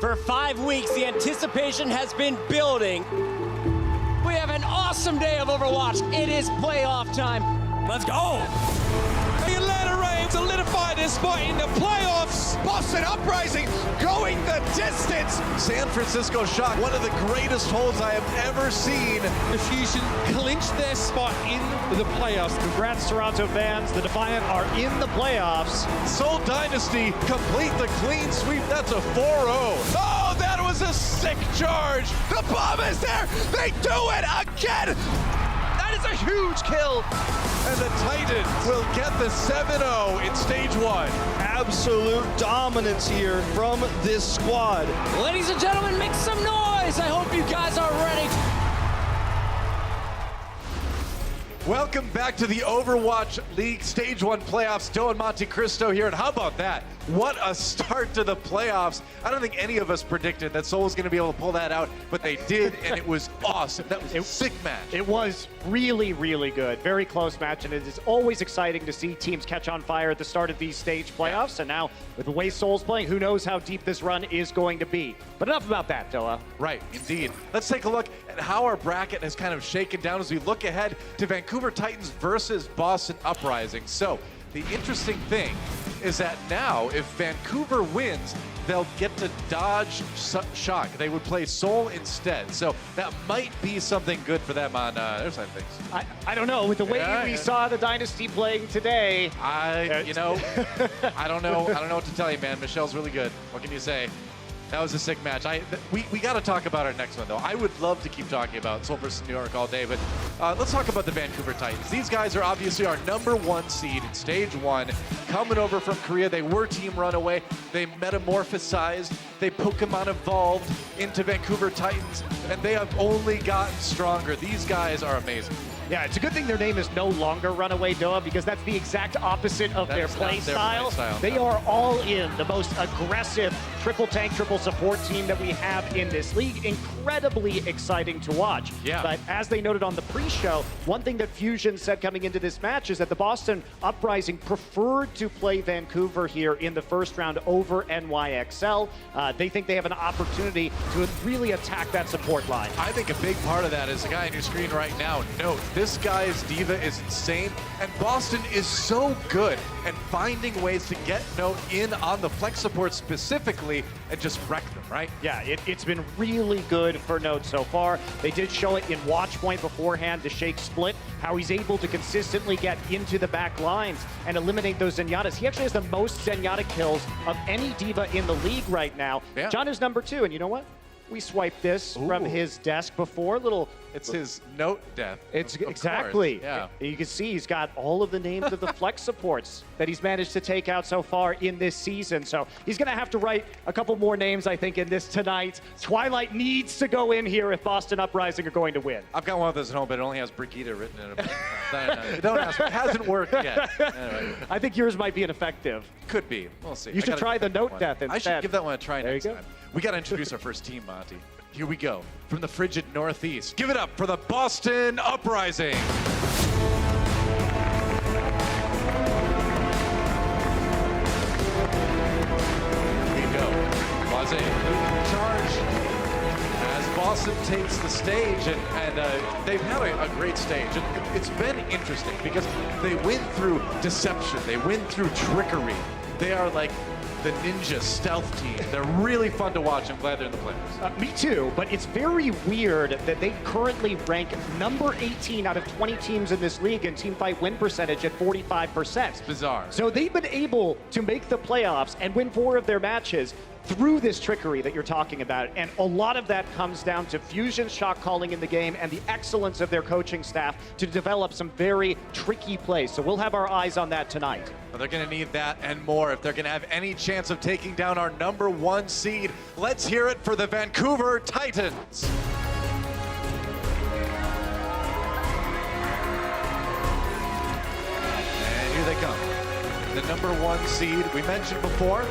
For 5 weeks, the anticipation has been building. We have an awesome day of Overwatch. It is playoff time. Let's go. The Atlanta Reigns solidify this spot in the playoffs. Boston Uprising going the distance. San Francisco Shock, one of the greatest holds I have ever seen. The Fusion clinched their spot in the playoffs. Congrats, Toronto fans. The Defiant are in the playoffs. Soul Dynasty complete the clean sweep. That's a 4-0. Oh, that was a sick charge. The bomb is there. They do it again. That is a huge kill. And the Titans will get the 7-0 in stage 1. Absolute dominance here from this squad. Ladies and gentlemen, make some noise. I hope you guys are ready. Welcome back to the Overwatch League Stage 1 playoffs. Joe and Monte Cristo here, and how about that? What a start to the playoffs. I don't think any of us predicted that Seoul was going to be able to pull that out, but they did, and it was awesome. That was a sick match. It was really, really good. Very close match, and it is always exciting to see teams catch on fire at the start of these stage playoffs. And now, with the way Seoul's playing, who knows how deep this run is going to be. But enough about that, Doa. Right, indeed. Let's take a look at how our bracket has kind of shaken down as we look ahead to Vancouver Titans versus Boston Uprising. So, the interesting thing is that now, if Vancouver wins, they'll get to dodge Shock. They would play Seoul instead. So that might be something good for them on their side of things. I don't know. With the way we saw the Dynasty playing today. I don't know. I don't know what to tell you, man. Michelle's really good. What can you say? That was a sick match. We got to talk about our next one, though. I would love to keep talking about Seoul versus New York all day, but let's talk about the Vancouver Titans. These guys are obviously our #1 seed in Stage 1, coming over from Korea. They were Team Runaway. They metamorphosized. They Pokemon evolved into Vancouver Titans, and they have only gotten stronger. These guys are amazing. Yeah, it's a good thing their name is no longer Runaway Doa, because that's the exact opposite of their play style. They are all in, the most aggressive triple tank, triple support team that we have in this league. Incredibly exciting to watch. Yeah. But as they noted on the pre-show, one thing that Fusion said coming into this match is that the Boston Uprising preferred to play Vancouver here in the first round over NYXL. They think they have an opportunity to really attack that support line. I think a big part of that is the guy on your screen right now. Note, this guy's diva is insane, and Boston is so good at finding ways to get Note in on the flex support specifically and just wreck them, right? Yeah, it's been really good for Note so far. They did show it in Watch Point beforehand to Shake Split, how he's able to consistently get into the back lines and eliminate those Zenyatas. He actually has the most Zenyatta kills of any diva in the league right now. Yeah. John is #2, and you know what? We swiped this from his desk before. It's his Note death. It's of exactly. Course. Yeah. You can see he's got all of the names of the flex supports that he's managed to take out so far in this season. So he's going to have to write a couple more names, I think, in this tonight. Twilight needs to go in here if Boston Uprising are going to win. I've got one of those at home, but it only has Brigitte written in it. Don't ask me. It hasn't worked yet. Anyway. I think yours might be ineffective. Could be. We'll see. You should try the Note death instead. I should give that one a try next you go. time. We got to introduce our first team, Monty. Here we go. From the frigid Northeast. Give it up for the Boston Uprising. Here we go. Blase charge as Boston takes the stage, and they've had a great stage. It's been interesting because they win through deception. They win through trickery. They are like the ninja stealth team. They're really fun to watch. I'm glad they're in the playoffs. Me too, but it's very weird that they currently rank number 18 out of 20 teams in this league in team fight win percentage at 45%. It's bizarre. So they've been able to make the playoffs and win 4 of their matches through this trickery that you're talking about. And a lot of that comes down to Fusion shot calling in the game and the excellence of their coaching staff to develop some very tricky plays. So we'll have our eyes on that tonight. Well, they're going to need that and more if they're going to have any chance of taking down our #1 seed. Let's hear it for the Vancouver Titans. And here they come. The #1 seed we mentioned before.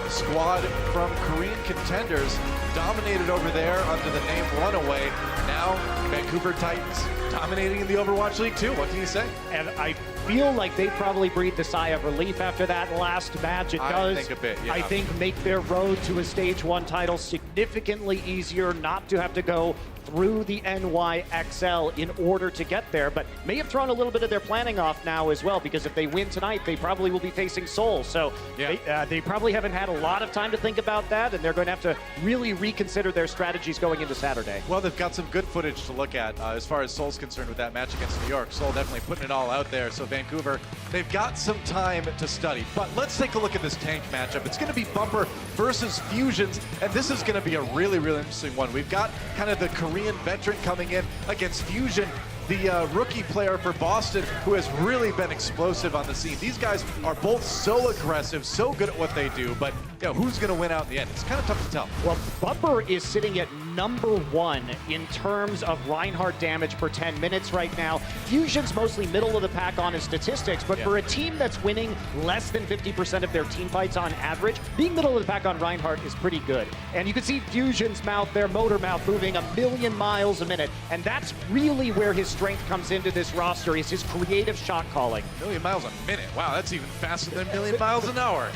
Squad from Korean contenders dominated over there under the name Runaway. Now Vancouver Titans dominating in the Overwatch League too. What can you say? And I feel like they probably breathed a sigh of relief after that last match. It does, I think a bit, yeah. I think, make their road to a Stage 1 title significantly easier, not to have to go through the NYXL in order to get there, but may have thrown a little bit of their planning off now as well, because if they win tonight, they probably will be facing Seoul. So they probably haven't had a lot of time to think about that, and they're going to have to really reconsider their strategies going into Saturday. Well, they've got some good footage to look at as far as Seoul's concerned with that match against New York. Seoul definitely putting it all out there. So Vancouver, they've got some time to study. But let's take a look at this tank matchup. It's going to be Bumper versus Fusions, and this is going to be a really, really interesting one. We've got kind of the Korean veteran coming in against Fusion, the rookie player for Boston, who has really been explosive on the scene. These guys are both so aggressive, so good at what they do, but who's going to win out in the end? It's kind of tough to tell. Well, Bumper is sitting at #1 in terms of Reinhardt damage per 10 minutes right now. Fusion's mostly middle of the pack on his statistics, but for a team that's winning less than 50% of their team fights on average, being middle of the pack on Reinhardt is pretty good. And you can see Fusion's mouth, their motor mouth, moving 1,000,000 miles a minute, and that's really where his strength comes into this roster, is his creative shot calling. 1,000,000 miles a minute. Wow, that's even faster than 1,000,000 miles an hour.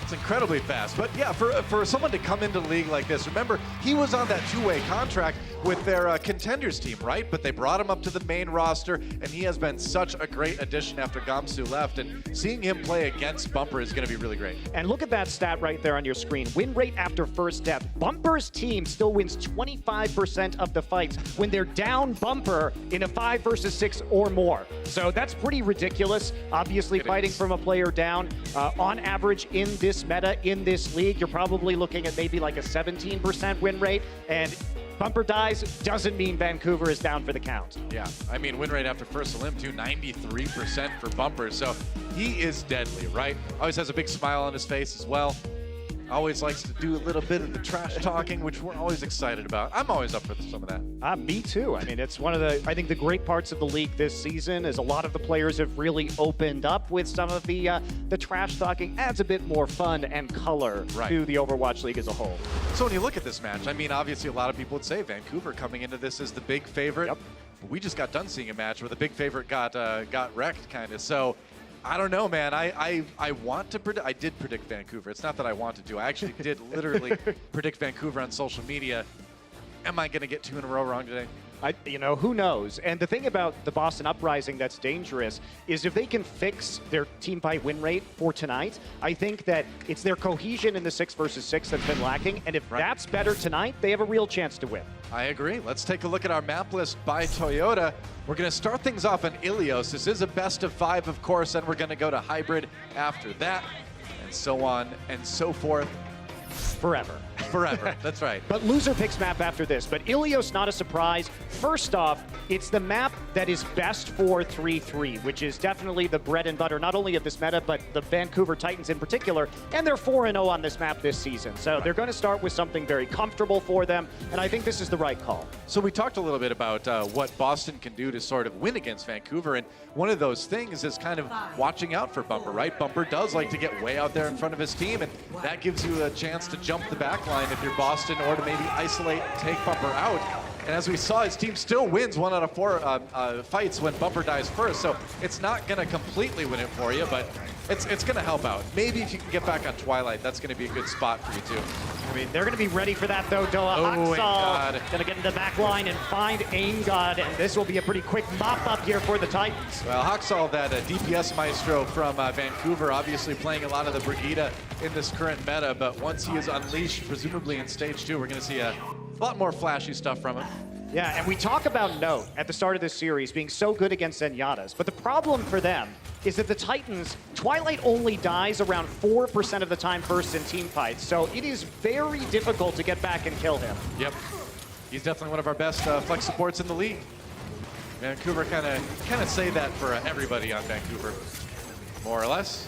It's incredibly fast. But yeah, for someone to come into the league like this, remember, he was on that two-way contract with their contenders team, right? But they brought him up to the main roster, and he has been such a great addition after Gamsu left. And seeing him play against Bumper is going to be really great. And look at that stat right there on your screen. Win rate after first death. Bumper's team still wins 25% of the fights when they're down Bumper in a 5 versus 6 or more. So that's pretty ridiculous. Obviously, fighting from a player down. On average in this meta, in this league, you're probably looking at maybe like a 17% win rate. And Bumper dies doesn't mean Vancouver is down for the count. Yeah, I mean, win rate after first elim too, 93% for Bumper. So he is deadly, right? Always has a big smile on his face as well. Always likes to do a little bit of the trash talking, which we're always excited about. I'm always up for some of that. Me too. I mean, it's one of the, I think, the great parts of the league this season is a lot of the players have really opened up with some of the trash talking. Adds a bit more fun and color to the Overwatch League as a whole. So when you look at this match, I mean, obviously a lot of people would say Vancouver coming into this as the big favorite. Yep. But we just got done seeing a match where the big favorite got wrecked, kind of. So I don't know, man. I want to predict. I did predict Vancouver. It's not that I wanted to. I actually did literally predict Vancouver on social media. Am I going to get 2 in a row wrong today? Who knows? And the thing about the Boston Uprising that's dangerous is if they can fix their team fight win rate for tonight, I think that it's their cohesion in the 6 versus 6 that's been lacking. And if that's better tonight, they have a real chance to win. I agree. Let's take a look at our map list by Toyota. We're going to start things off on Ilios. This is a best of 5, of course, and we're going to go to hybrid after that, and so on and so forth. Forever. Forever, that's right. But loser picks map after this. But Ilios, not a surprise. First off, it's the map that is best for 3-3, which is definitely the bread and butter, not only of this meta, but the Vancouver Titans in particular. And they're 4-0 on this map this season. So they're going to start with something very comfortable for them. And I think this is the right call. So we talked a little bit about what Boston can do to sort of win against Vancouver. And one of those things is kind of watching out for Bumper, right? Bumper does like to get way out there in front of his team. And that gives you a chance to jump the back line if you're Boston, or to maybe isolate and take Bumper out. And as we saw, his team still wins 1 out of 4 fights when Bumper dies first. So it's not going to completely win it for you, but it's going to help out. Maybe if you can get back on Twilight, that's going to be a good spot for you too. I mean, they're going to be ready for that though, Doa. Haksal going to get into the back line and find Aim God, and this will be a pretty quick mop up here for the Titans. Well, Haksal, that DPS maestro from Vancouver, obviously playing a lot of the Brigida in this current meta, but once he is unleashed, presumably in stage 2, we're going to see a lot more flashy stuff from him. Yeah, and we talk about Note at the start of this series being so good against Zenyatta's, but the problem for them is that the Titans, Twilight only dies around 4% of the time first in team fights, so it is very difficult to get back and kill him. Yep, he's definitely one of our best flex supports in the league. Vancouver kind of say that for everybody on Vancouver, more or less.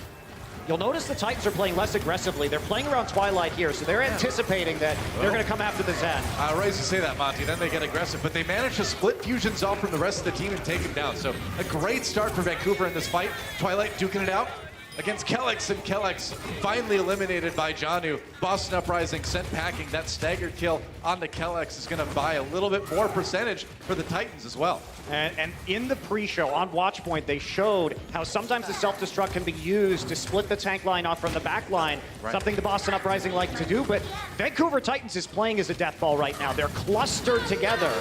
You'll notice the Titans are playing less aggressively. They're playing around Twilight here, so they're anticipating that they're going to come after the Zen. Right to say that, Monty. Then they get aggressive, but they manage to split Fusions off from the rest of the team and take him down. So a great start for Vancouver in this fight. Twilight duking it out. against Kellex, and Kellex finally eliminated by Janu. Boston Uprising sent packing. That staggered kill onto Kellex is going to buy a little bit more percentage for the Titans as well. And in the pre-show on Watchpoint, they showed how sometimes the self-destruct can be used to split the tank line off from the back line, something the Boston Uprising like to do, but Vancouver Titans is playing as a death ball right now. They're clustered together,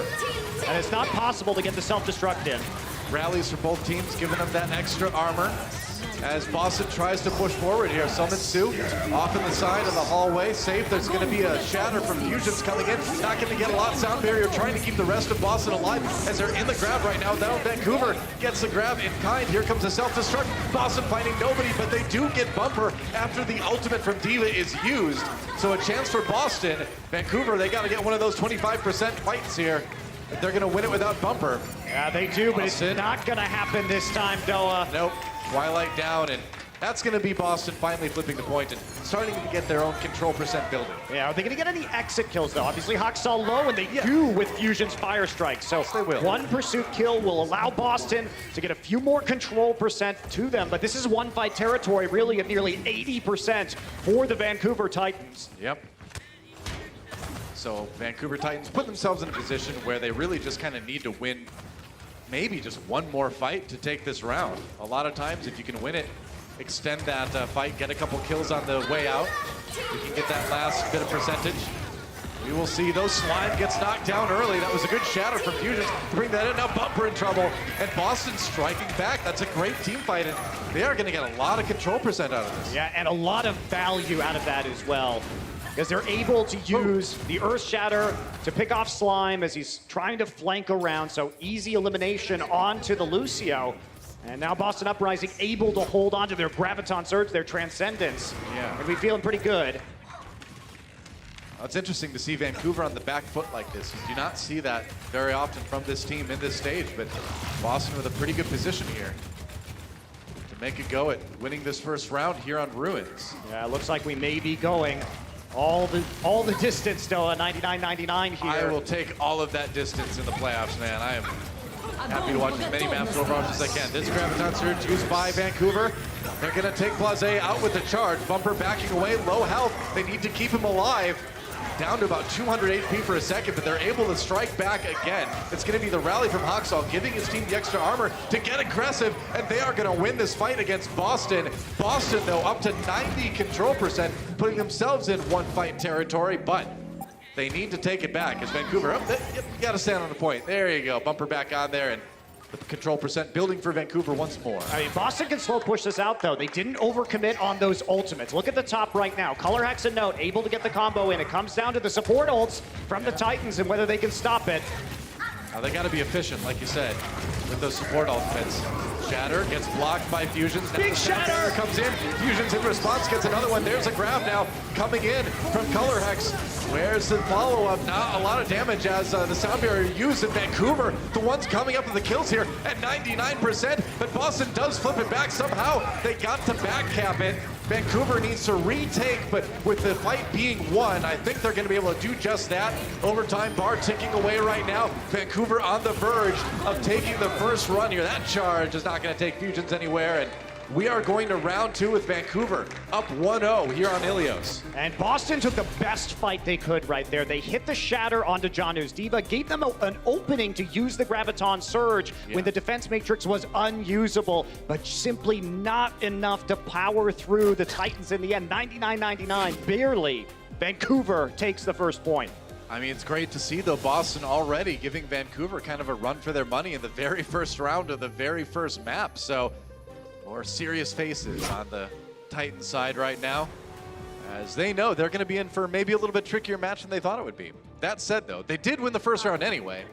and it's not possible to get the self-destruct in. Rallies for both teams, giving them that extra armor as Boston tries to push forward here. Summon Sue off in the side of the hallway. Safe. There's going to be a shatter from Fusions coming in. Not going to get a lot. Sound barrier trying to keep the rest of Boston alive as they're in the grab right now. Now Vancouver gets the grab in kind. Here comes a self-destruct. Boston finding nobody, but they do get Bumper after the ultimate from D.Va is used. So a chance for Boston. Vancouver, they got to get one of those 25% fights here if they're going to win it without Bumper. Yeah, they do, but it's not going to happen this time, Doa. Nope. Twilight down, and that's going to be Boston finally flipping the point and starting to get their own control percent building. Yeah, are they going to get any exit kills, though? Obviously, Hawk saw low, and they do with Fusion's Fire Strike. So they will. One pursuit kill will allow Boston to get a few more control percent to them, but this is one fight territory, really, at nearly 80% for the Vancouver Titans. Yep. So Vancouver Titans put themselves in a position where they really just kind of need to win maybe just one more fight to take this round. A lot of times, if you can win it, extend that fight, get a couple kills on the way out, you can get that last bit of percentage. We will see. Those Slime gets knocked down early. That was a good shatter from Fusions to bring that in. Now Bumper in trouble, and Boston striking back. That's a great team fight, and they are going to get a lot of control percent out of this. Yeah, and a lot of value out of that as well, because they're able to use the Earth Shatter to pick off Slime as he's trying to flank around, so easy elimination onto the Lucio. And now Boston Uprising able to hold on to their Graviton Surge, their Transcendence. Yeah. And we feeling pretty good. It's interesting to see Vancouver on the back foot like this. You do not see that very often from this team in this stage, but Boston with a pretty good position here to make a go at winning this first round here on Ruins. Yeah, it looks like we may be going all the distance, Doa, 99-99 here. I will take all of that distance in the playoffs, man. I am happy to watch as many maps of Overwatch as I can. This Graviton Surge used by Vancouver. They're going to take Blase out with the charge. Bumper backing away, low health. They need to keep him alive. Down to about 200 HP for a second, but they're able to strike back again. It's going to be the rally from Hawksaw, giving his team the extra armor to get aggressive, and they are going to win this fight against Boston. Boston, though, up to 90 control percent, putting themselves in one fight territory, but they need to take it back as Vancouver, you got to stand on the point. There you go, Bumper back on there, and the control percent building for Vancouver once more. I mean, Boston can slow push this out, though. They didn't overcommit on those ultimates. Look at the top right now. Color Hex and Note able to get the combo in. It comes down to the support ults from the Titans and whether they can stop it. Now they got to be efficient, like you said, with those support ultimates. Shatter gets blocked by Fusions. Now Big the Shatter comes in. Fusions in response gets another one. There's a grab now coming in from Color Hex. Where's the follow-up? Not a lot of damage as the sound barrier used in Vancouver. The ones coming up with the kills here at 99%, but Boston does flip it back somehow. They got to back cap it. Vancouver needs to retake, but with the fight being won, I think they're going to be able to do just that. Overtime bar ticking away right now. Vancouver on the verge of taking the first run here. That charge is not going to take Fusions anywhere, and we are going to round two with Vancouver up 1-0 here on Ilios. And Boston took the best fight they could right there. They hit the shatter onto Janu's D.Va, gave them an opening to use the Graviton Surge when the defense matrix was unusable, but simply not enough to power through the Titans in the end. 99-99, barely. Vancouver takes the first point. I mean, it's great to see, though, Boston already giving Vancouver kind of a run for their money in the very first round of the very first map. So more serious faces on the Titan side right now, as they know they're going to be in for maybe a little bit trickier match than they thought it would be. That said, though, they did win the first round anyway.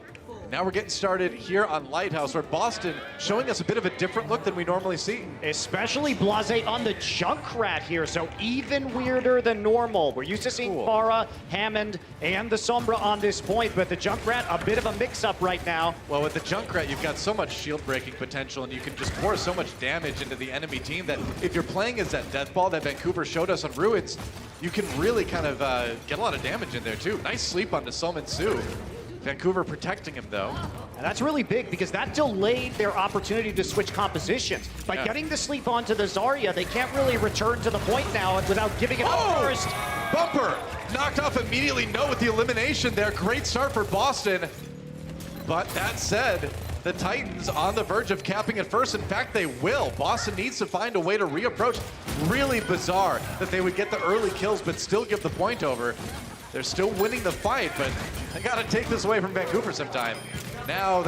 Now we're getting started here on Lighthouse, where Boston showing us a bit of a different look than we normally see. Especially Blase on the Junkrat here, so even weirder than normal. We're used to seeing Farah, Hammond, and the Sombra on this point, but the Junkrat, a bit of a mix-up right now. Well, with the Junkrat, you've got so much shield breaking potential, and you can just pour so much damage into the enemy team that if you're playing as that death ball that Vancouver showed us on Ruins, you can really kind of get a lot of damage in there too. Nice sleep on the Summon Sue. Vancouver protecting him, though. And that's really big because that delayed their opportunity to switch compositions. By getting the sleep onto the Zarya, they can't really return to the point now without giving it up first. Bumper knocked off immediately. No, with the elimination there. Great start for Boston. But that said, the Titans on the verge of capping it first. In fact, they will. Boston needs to find a way to reapproach. Really bizarre that they would get the early kills but still give the point over. They're still winning the fight, but they got to take this away from Vancouver sometime. Now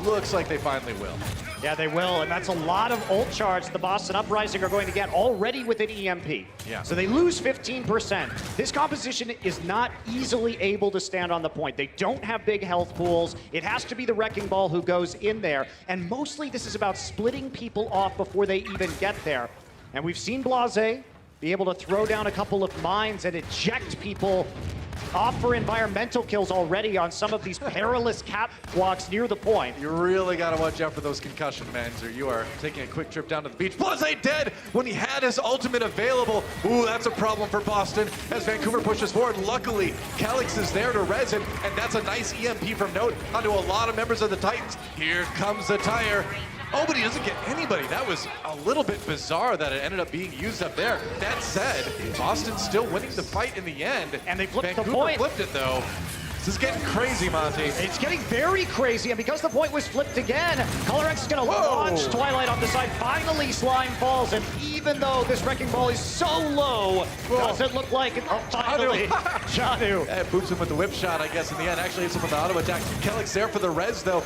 looks like they finally will. Yeah, they will, and that's a lot of ult charge the Boston Uprising are going to get already with an EMP. Yeah. So they lose 15%. This composition is not easily able to stand on the point. They don't have big health pools. It has to be the Wrecking Ball who goes in there, and mostly this is about splitting people off before they even get there. And we've seen Blase be able to throw down a couple of mines and eject people off for environmental kills already on some of these perilous catwalks near the point. You really got to watch out for those concussion mans, or you are taking a quick trip down to the beach. Blase dead when he had his ultimate available. Ooh, that's a problem for Boston as Vancouver pushes forward. Luckily, Calix is there to res him, and that's a nice EMP from Note onto a lot of members of the Titans. Here comes the tire. Oh, but he doesn't get anybody. That was a little bit bizarre that it ended up being used up there. That said, Boston's still winning the fight in the end. And they flipped Vancouver the point. flipped it, though. This is getting crazy, Monty. It's getting very crazy, and because the point was flipped again, ColorX is going to launch Twilight off the side. Finally, Slime falls, and even though this Wrecking Ball is so low, doesn't look like it. Oh, finally, Janu. Boops him with the whip shot, I guess, in the end. Actually, hits him with the auto attack. Kellick's there for the res, though.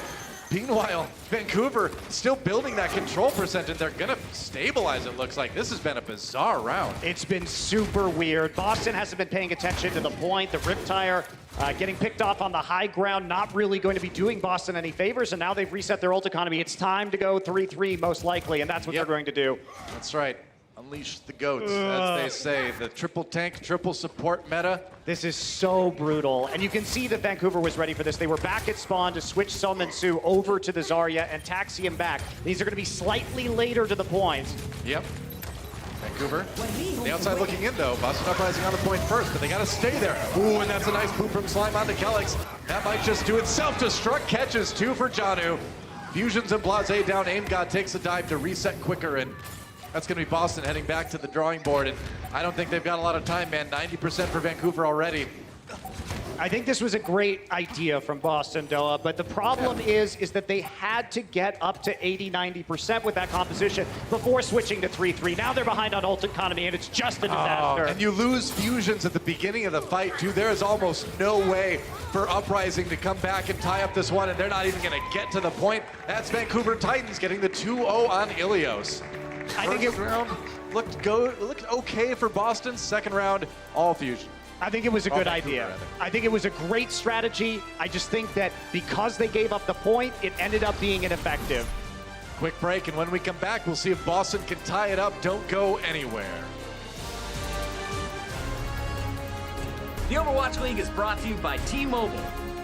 Meanwhile, Vancouver still building that control percentage. They're going to stabilize, it looks like. This has been a bizarre round. It's been super weird. Boston hasn't been paying attention to the point. The Riptire getting picked off on the high ground, not really going to be doing Boston any favors, and now they've reset their ult economy. It's time to go 3-3 most likely, and that's what they're going to do. That's right. Unleash the goats, as they say. The triple tank, triple support meta. This is so brutal, and you can see that Vancouver was ready for this. They were back at spawn to switch Summon Su over to the Zarya and taxi him back. These are going to be slightly later to the point. Yep. Vancouver, the outside looking in though. Boston Uprising on the point first, but they got to stay there. Ooh, and that's a nice boot from Slime onto Kelix. That might just do it. Self-destruct catches 2 for Janu. Fusions and Blase down. Aim God takes a dive to reset quicker, and that's going to be Boston heading back to the drawing board, and I don't think they've got a lot of time, man. 90% for Vancouver already. I think this was a great idea from Boston, Doa, but the problem is that they had to get up to 80-90% with that composition before switching to 3-3. Now they're behind on ult economy, and it's just a disaster. And you lose fusions at the beginning of the fight, too. There is almost no way for Uprising to come back and tie up this one, and they're not even going to get to the point. That's Vancouver Titans getting the 2-0 on Ilios. I think First round looked okay for Boston. Second round, all fusion. I think it was a good idea. I think it was a great strategy. I just think that because they gave up the point, it ended up being ineffective. Quick break, and when we come back, we'll see if Boston can tie it up. Don't go anywhere. The Overwatch League is brought to you by T-Mobile.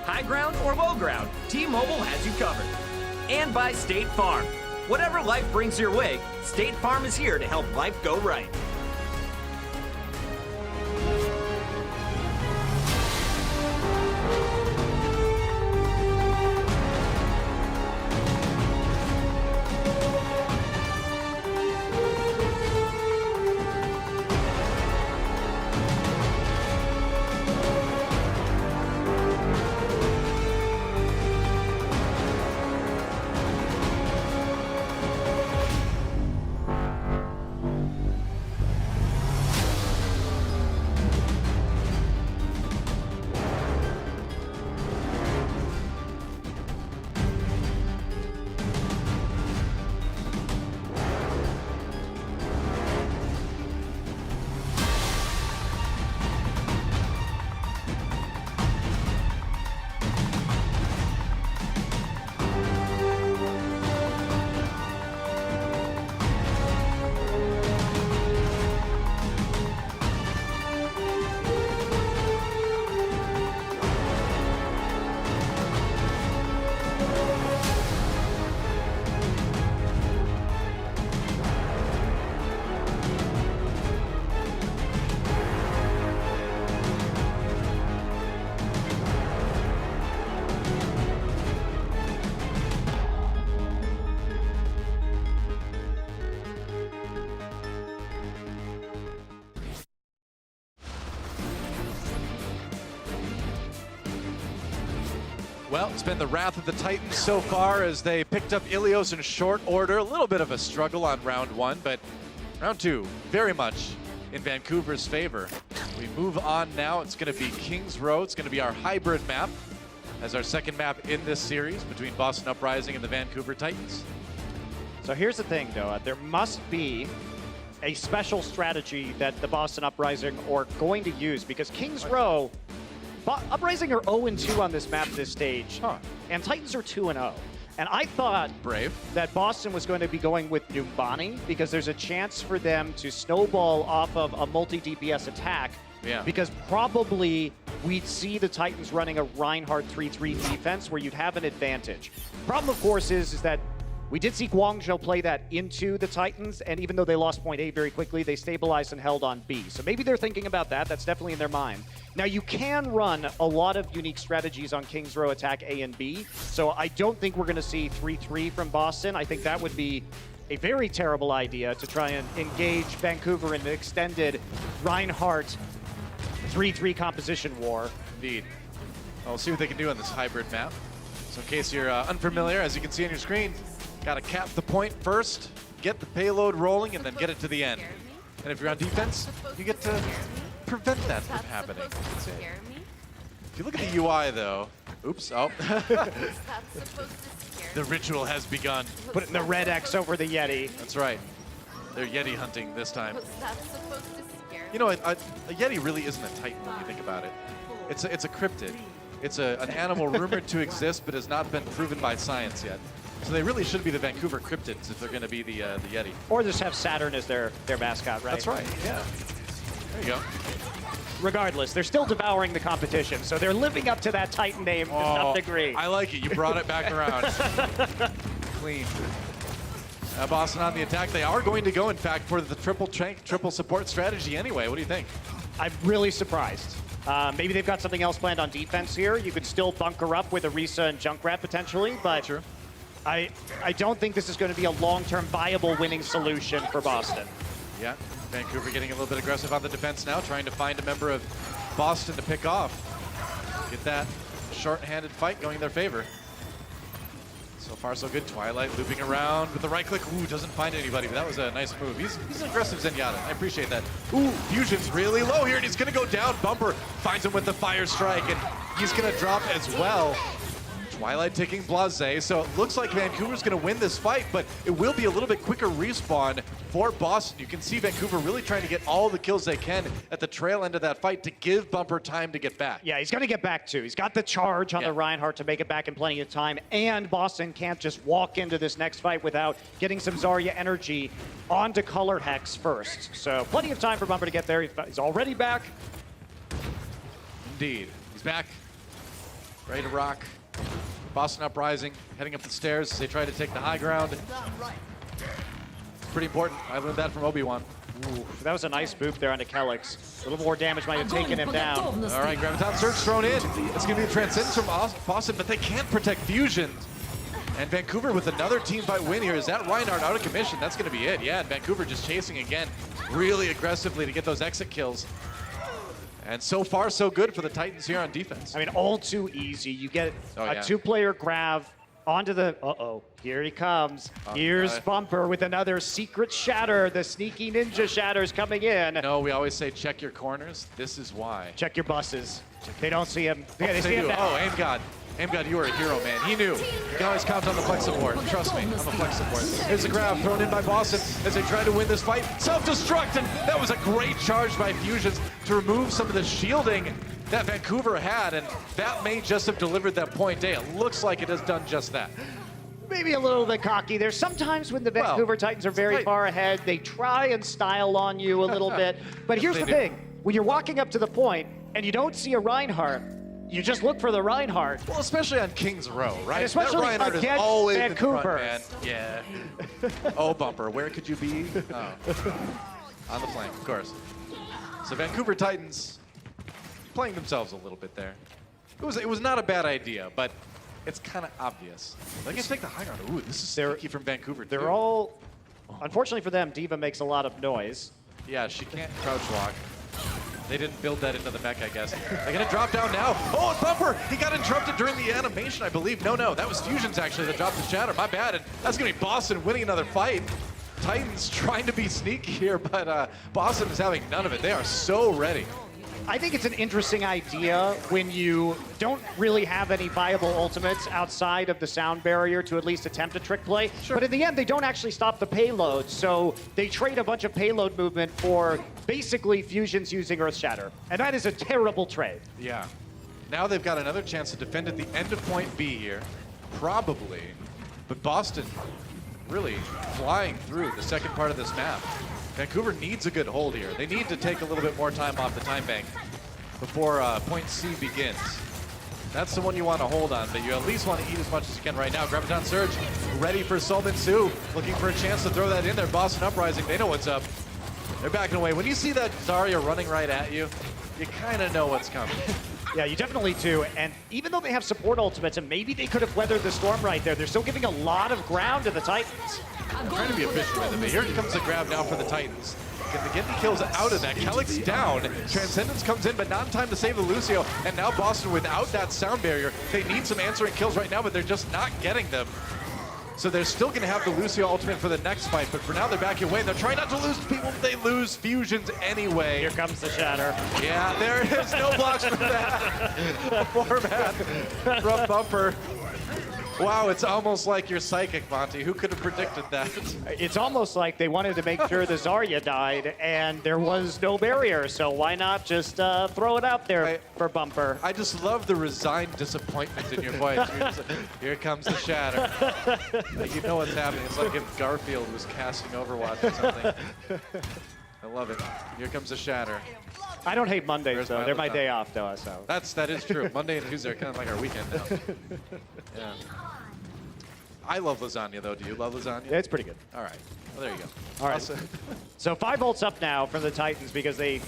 High ground or low ground, T-Mobile has you covered. And by State Farm. Whatever life brings your way, State Farm is here to help life go right. Well, it's been the wrath of the Titans so far as they picked up Ilios in short order. A little bit of a struggle on round 1, but round 2, very much in Vancouver's favor. We move on now. It's going to be Kings Row. It's going to be our hybrid map as our second map in this series between Boston Uprising and the Vancouver Titans. So here's the thing, Noah. There must be a special strategy that the Boston Uprising are going to use because Kings Row, Uprising are 0-2 on this map this stage, and Titans are 2-0. And I thought Brave. that Boston was going to be going with Numbani because there's a chance for them to snowball off of a multi-DPS attack. Yeah. Because probably we'd see the Titans running a Reinhardt 3-3 defense where you'd have an advantage. Problem, of course, is that we did see Guangzhou play that into the Titans, and even though they lost point A very quickly, they stabilized and held on B. So maybe they're thinking about that. That's definitely in their mind. Now, you can run a lot of unique strategies on Kings Row attack A and B, so I don't think we're going to see 3-3 from Boston. I think that would be a very terrible idea to try and engage Vancouver in an extended Reinhardt 3-3 composition war. Indeed. We'll see what they can do on this hybrid map. So in case you're unfamiliar, as you can see on your screen, got to cap the point first, get the payload rolling, and then get it to the end. And if you're on defense, you get to prevent that from happening. If you look at the UI, though, oops, oh. The ritual has begun. Putting the red X over the Yeti. That's right. They're Yeti hunting this time. You know, a Yeti really isn't a Titan when you think about it. It's a cryptid. It's an animal rumored to exist, but has not been proven by science yet. So they really should be the Vancouver cryptids if they're going to be the Yeti. Or just have Saturn as their mascot, right? That's right, yeah. There you go. Regardless, they're still devouring the competition, so they're living up to that Titan name to some degree. I like it. You brought it back around. Clean. Boston on the attack. They are going to go, in fact, for the triple tank, triple support strategy anyway. What do you think? I'm really surprised. Maybe they've got something else planned on defense here. You could still bunker up with Orisa and Junkrat potentially, but Sure. I don't think this is going to be a long-term viable winning solution for Boston. Yeah, Vancouver getting a little bit aggressive on the defense now, trying to find a member of Boston to pick off. Get that short-handed fight going in their favor. So far, so good. Twilight looping around with the right click. Ooh, doesn't find anybody, but that was a nice move. He's an aggressive Zenyatta. I appreciate that. Ooh, Fusion's really low here, and he's going to go down. Bumper finds him with the Fire Strike, and he's going to drop as well. Twilight taking Blase, so it looks like Vancouver's going to win this fight, but it will be a little bit quicker respawn for Boston. You can see Vancouver really trying to get all the kills they can at the trail end of that fight to give Bumper time to get back. Yeah, he's going to get back too. He's got the charge on the Reinhardt to make it back in plenty of time, and Boston can't just walk into this next fight without getting some Zarya energy onto Color Hex first. So plenty of time for Bumper to get there. He's already back. Indeed. He's back. Ready to rock. Boston Uprising heading up the stairs as they try to take the high ground. Pretty important. I learned that from Obi-Wan. Ooh, that was a nice boop there onto Kelix. A little more damage might have taken him down. All right, Graviton Surge thrown in. It's going to be the Transcendence from Boston, but they can't protect Fusion. And Vancouver with another team fight win here. Is that Reinhardt out of commission? That's going to be it. Yeah, and Vancouver just chasing again really aggressively to get those exit kills. And so far, so good for the Titans here on defense. I mean, all too easy. You get a two-player grab onto the... Uh-oh, here he comes. Here's Bumper with another secret shatter. The sneaky ninja shatter's coming in. No, we always say check your corners. This is why. Check your buses. They don't see him. Yeah, they see him now. Oh, Aim God. Aim God, you are a hero, man. He knew. You can always count on the flex support. Trust me, I'm a flex support. Here's the grab thrown in by Boston as they try to win this fight. Self-destruct, and that was a great charge by Fusions to remove some of the shielding that Vancouver had, and that may just have delivered that point A. It looks like it has done just that. Maybe a little bit cocky. There's sometimes when the Vancouver Titans are very far ahead, they try and style on you a little bit. But here's the thing. When you're walking up to the point and you don't see a Reinhardt, you just look for the Reinhardt. Well, especially on Kings Row, right? And especially that Reinhardt is against always Vancouver. In front, man. Yeah. Oh, Bumper, where could you be? Oh. On the flank, of course. So Vancouver Titans playing themselves a little bit there. It was not a bad idea, but it's kind of obvious. Like, let's take the high ground. Ooh, this is sneaky from Vancouver, They're all... Unfortunately for them, D.Va makes a lot of noise. Yeah, she can't crouch walk. They didn't build that into the mech, I guess. They're gonna drop down now. Oh, and Bumper! He got interrupted during the animation, I believe. No, that was Fusions actually that dropped the Shatter. My bad. And that's gonna be Boston winning another fight. Titans trying to be sneaky here, but Boston is having none of it. They are so ready. I think it's an interesting idea when you don't really have any viable ultimates outside of the sound barrier to at least attempt a trick play. Sure. But in the end, they don't actually stop the payload, so they trade a bunch of payload movement for basically Fusions using Earth Shatter. And that is a terrible trade. Yeah. Now they've got another chance to defend at the end of point B here. Probably. But Boston really flying through the second part of this map. Vancouver needs a good hold here. They need to take a little bit more time off the time bank before point C begins. That's the one you want to hold on, but you at least want to eat as much as you can right now. Graviton Surge ready for Solman Su, looking for a chance to throw that in there. Boston Uprising, they know what's up. They're backing away. When you see that Zarya running right at you, you kind of know what's coming. Yeah, you definitely do. And even though they have support ultimates, and maybe they could have weathered the storm right there, they're still giving a lot of ground to the Titans. Trying to be efficient with it, but here comes the grab now for the Titans. Can they get the kills out of that? Calyx down. Transcendence comes in, but not in time to save the Lucio. And now Boston without that sound barrier. They need some answering kills right now, but they're just not getting them. So they're still going to have the Lucio ultimate for the next fight, but for now they're backing away. They're trying not to lose people. They lose Fusions anyway. Here comes the Shatter. Yeah, there is no blocks from that. A format from Bumper. Wow, it's almost like you're psychic, Monty. Who could have predicted that? It's almost like they wanted to make sure the Zarya died, and there was no barrier, so why not just throw it out there for Bumper? I just love the resigned disappointment in your voice. You're just like, here comes the Shatter. Like, you know what's happening. It's like if Garfield was casting Overwatch or something. I love it. Here comes the Shatter. I don't hate Mondays, though. They're my day off, though, so. That is true. Monday and Tuesday are kind of like our weekend now. Yeah. I love lasagna, though. Do you love lasagna? Yeah, it's pretty good. All right. Well, there you go. All right. So 5 volts up now from the Titans because they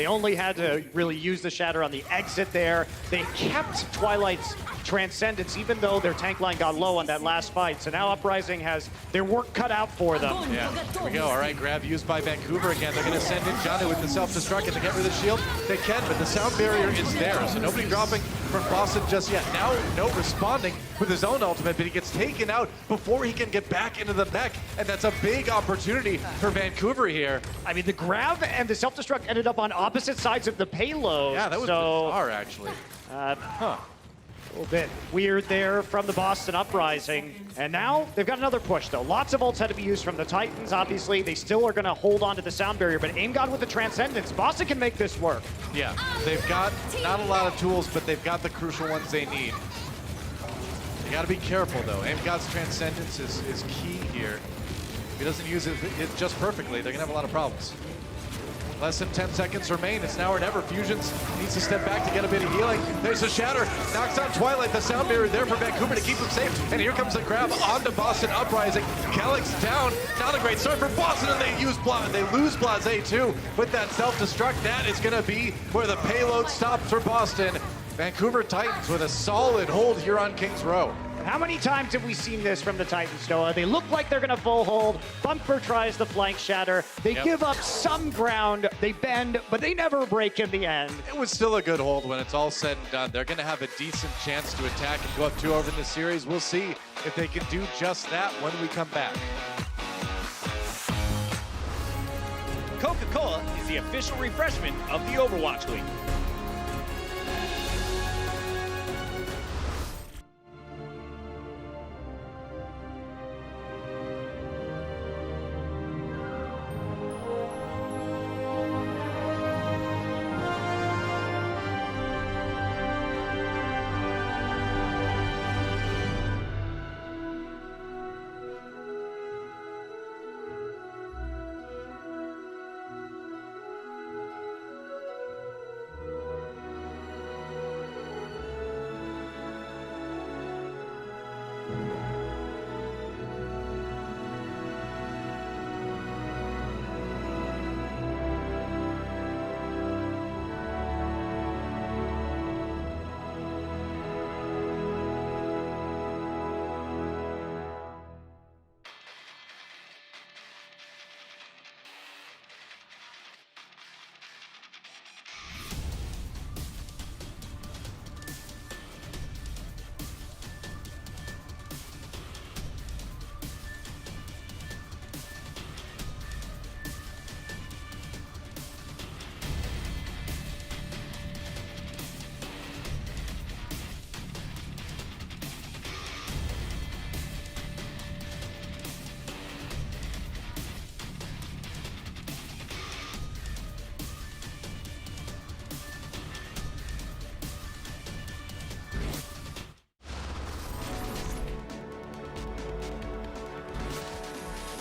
only had to really use the Shatter on the exit there. They kept Twilight's Transcendence even though their tank line got low on that last fight. So now Uprising has their work cut out for them. Yeah, here we go. All right, grab used by Vancouver again. They're going to send in Johnny with the self-destruct and to get rid of the shield. They can, but the sound barrier is there. So nobody dropping from Boston just yet. Now, no responding with his own ultimate, but he gets taken out before he can get back into the mech. And that's a big opportunity for Vancouver here. I mean, the grab and the self-destruct ended up on opposite sides of the payload. Yeah, that was bizarre, actually. A little bit weird there from the Boston Uprising. And now they've got another push, though. Lots of ults had to be used from the Titans, obviously. They still are going to hold on to the sound barrier, but Aim God with the Transcendence. Boston can make this work. Yeah, they've got not a lot of tools, but they've got the crucial ones they need. You got to be careful, though. Aim God's Transcendence is key here. If he doesn't use it just perfectly, they're going to have a lot of problems. Less than 10 seconds remain. It's now or never. Fusions needs to step back to get a bit of healing. There's a Shatter. Knocks down Twilight. The sound barrier there for Vancouver to keep him safe. And here comes the grab onto Boston Uprising. Calyx down. Not a great start for Boston. And they lose Blase too with that self-destruct. That is going to be where the payload stops for Boston. Vancouver Titans with a solid hold here on Kings Row. How many times have we seen this from the Titans, Noah? They look like they're going to full hold. Bumper tries the flank Shatter. They give up some ground. They bend, but they never break in the end. It was still a good hold when it's all said and done. They're going to have a decent chance to attack and go up 2 over in this series. We'll see if they can do just that when we come back. Coca-Cola is the official refreshment of the Overwatch League.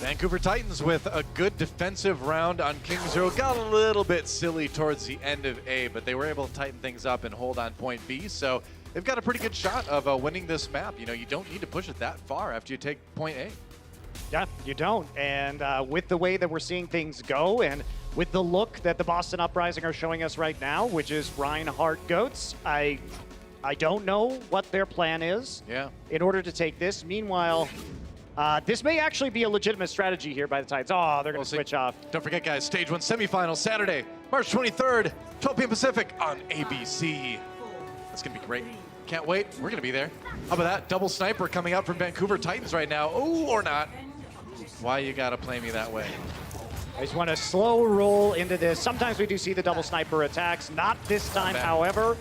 Vancouver Titans with a good defensive round on Kings Row. Got a little bit silly towards the end of A, but they were able to tighten things up and hold on point B. So they've got a pretty good shot of winning this map. You know, you don't need to push it that far after you take point A. Yeah, you don't. And with the way that we're seeing things go and with the look that the Boston Uprising are showing us right now, which is Reinhardt Goats, I don't know what their plan is in order to take this. Meanwhile, this may actually be a legitimate strategy here by the Titans. Oh, they're going to switch off. Don't forget, guys, Stage 1 semifinals Saturday, March 23rd, 12 p.m. Pacific on ABC. That's going to be great. Can't wait. We're going to be there. How about that? Double sniper coming out from Vancouver Titans right now. Oh, or not. Why you got to play me that way? I just want to slow roll into this. Sometimes we do see the double sniper attacks. Not this time, however.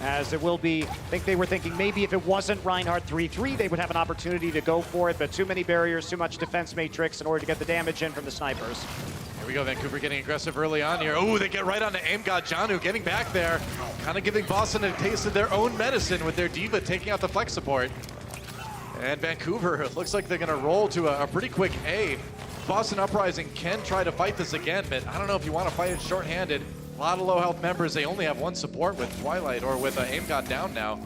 As it will be, I think they were thinking maybe if it wasn't Reinhardt 3-3, they would have an opportunity to go for it, but too many barriers, too much defense matrix in order to get the damage in from the snipers. Here we go, Vancouver getting aggressive early on here. Oh, they get right onto Aim God Janu, getting back there. Kind of giving Boston a taste of their own medicine with their Diva taking out the flex support. And Vancouver, looks like they're gonna roll to a pretty quick A. Boston Uprising can try to fight this again, but I don't know if you want to fight it short-handed. A lot of low health members, they only have one support with Twilight or with Aim God down now.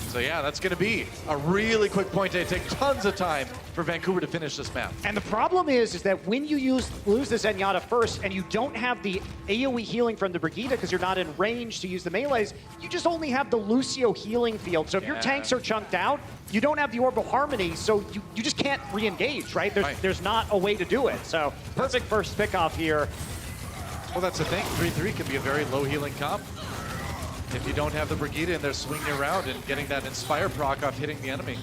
So yeah, that's gonna be a really quick point to take tons of time for Vancouver to finish this map. And the problem is that when you lose the Zenyatta first and you don't have the AoE healing from the Brigitte because you're not in range to use the melees, you just only have the Lucio healing field. So if your tanks are chunked out, you don't have the Orbital Harmony, so you just can't re-engage, right? There's not a way to do it. So perfect first pick-off here. Well, that's the thing. 3-3 can be a very low healing comp. If you don't have the Brigitte and they're swinging around and getting that Inspire proc off hitting the enemy.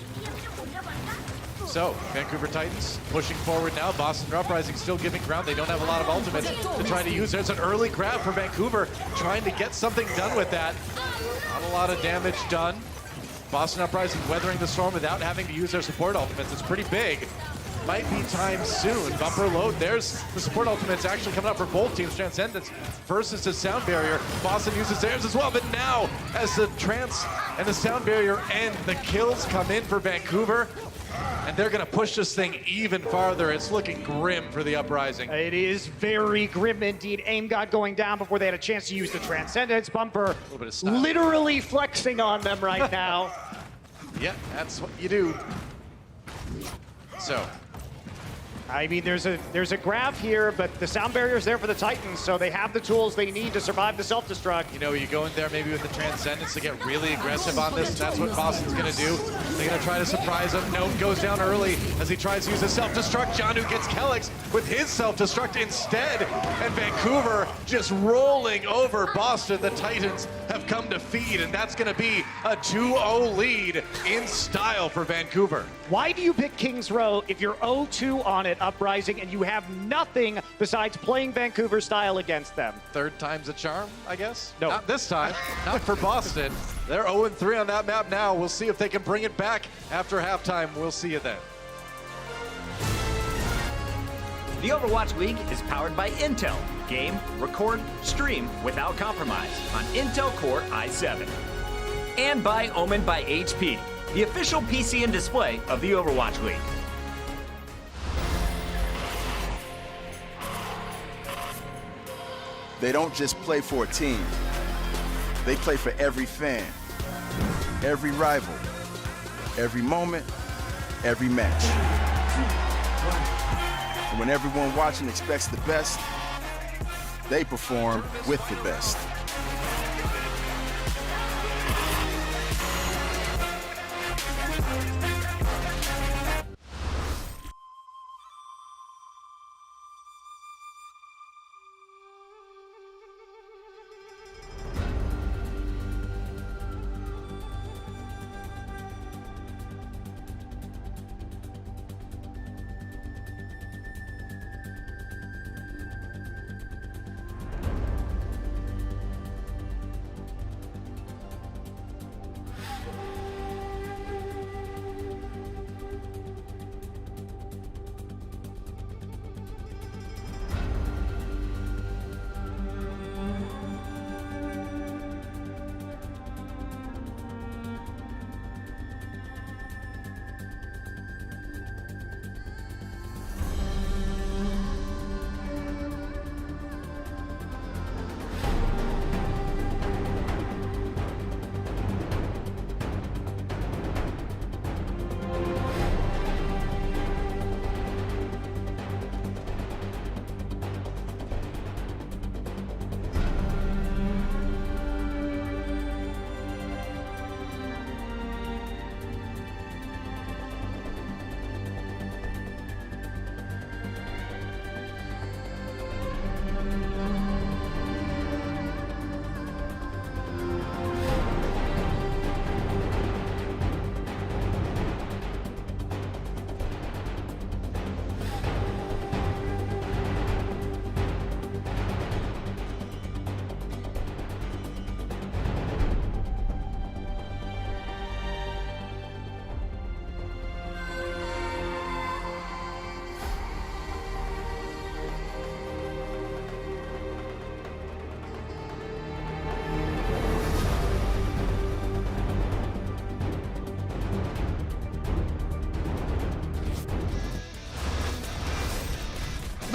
So, Vancouver Titans pushing forward now. Boston Uprising still giving ground. They don't have a lot of ultimates to try to use. There's an early grab for Vancouver, trying to get something done with that. Not a lot of damage done. Boston Uprising weathering the storm without having to use their support ultimates. It's pretty big. Might be time soon. Bumper load. There's the support ultimates actually coming up for both teams. Transcendence versus the sound barrier. Boston uses theirs as well, but now as the trance and the sound barrier end, the kills come in for Vancouver, and they're gonna push this thing even farther. It's looking grim for the Uprising. It is very grim indeed. Aim God going down before they had a chance to use the Transcendence. Bumper A little bit of style. literally flexing on them right now. Yeah, that's what you do. So, I mean, there's a grab here, but the sound barrier's there for the Titans, so they have the tools they need to survive the self-destruct. you know, you go in there maybe with the Transcendence to get really aggressive on this. That's what Boston's gonna do. They're gonna try to surprise him. Note goes down early as he tries to use a self-destruct. Janu gets Kellex with his self-destruct instead. And Vancouver just rolling over Boston. The Titans have come to feed, and that's gonna be a 2-0 lead in style for Vancouver. Why do you pick Kings Row if you're 0-2 on it, Uprising, and you have nothing besides playing Vancouver style against them? Third time's a charm, I guess? No. Not this time. Not for Boston. They're 0-3 on that map now. We'll see if they can bring it back after halftime. We'll see you then. The Overwatch League is powered by Intel. Game, record, stream without compromise on Intel Core i7. And by Omen by HP, the official PC and display of the Overwatch League. They don't just play for a team. They play for every fan, every rival, every moment, every match. And when everyone watching expects the best, they perform with the best.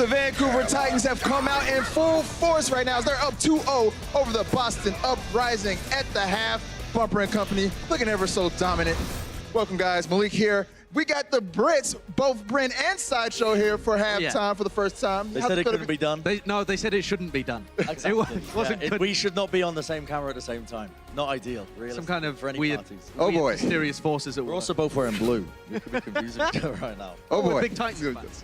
the Vancouver Titans have come out in full force right now as they're up 2-0 over the Boston Uprising at the half. Bumper and company looking ever so dominant. Welcome, guys. Malik here. We got the Brits, both Bryn and Sideshow here for halftime for the first time. They said it couldn't be done. No, they said it shouldn't be done. Exactly. Wasn't we should not be on the same camera at the same time. Not ideal, really. Some kind of for any weird, parties. Oh boy, mysterious forces at work. We're also both wearing blue. We could be confusing each other right now. Oh boy, we're big Titans fans.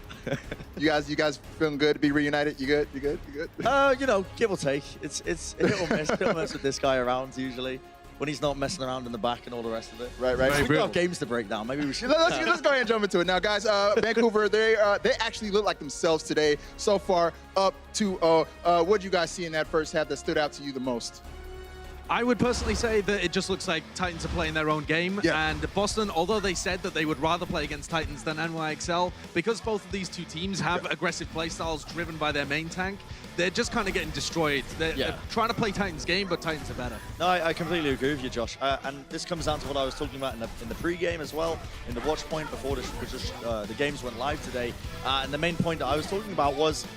You guys feeling good to be reunited? You good? You good? You good? You know, give or take. It's hit or miss. Hit or miss with this guy around usually. When he's not messing around in the back and all the rest of it. Right. We have games to break down. Maybe we should. Let's go ahead and jump into it now, guys. Vancouver, they actually look like themselves today. So far, up 2-0. What did you guys see in that first half that stood out to you the most? I would personally say that it just looks like Titans are playing their own game. Yeah. And Boston, although they said that they would rather play against Titans than NYXL, because both of these two teams have aggressive play styles driven by their main tank, they're just kind of getting destroyed. They're trying to play Titans' game, but Titans are better. No, I completely agree with you, Josh. And this comes down to what I was talking about in the pre-game as well, in the watch point before the games went live today. And the main point that I was talking about was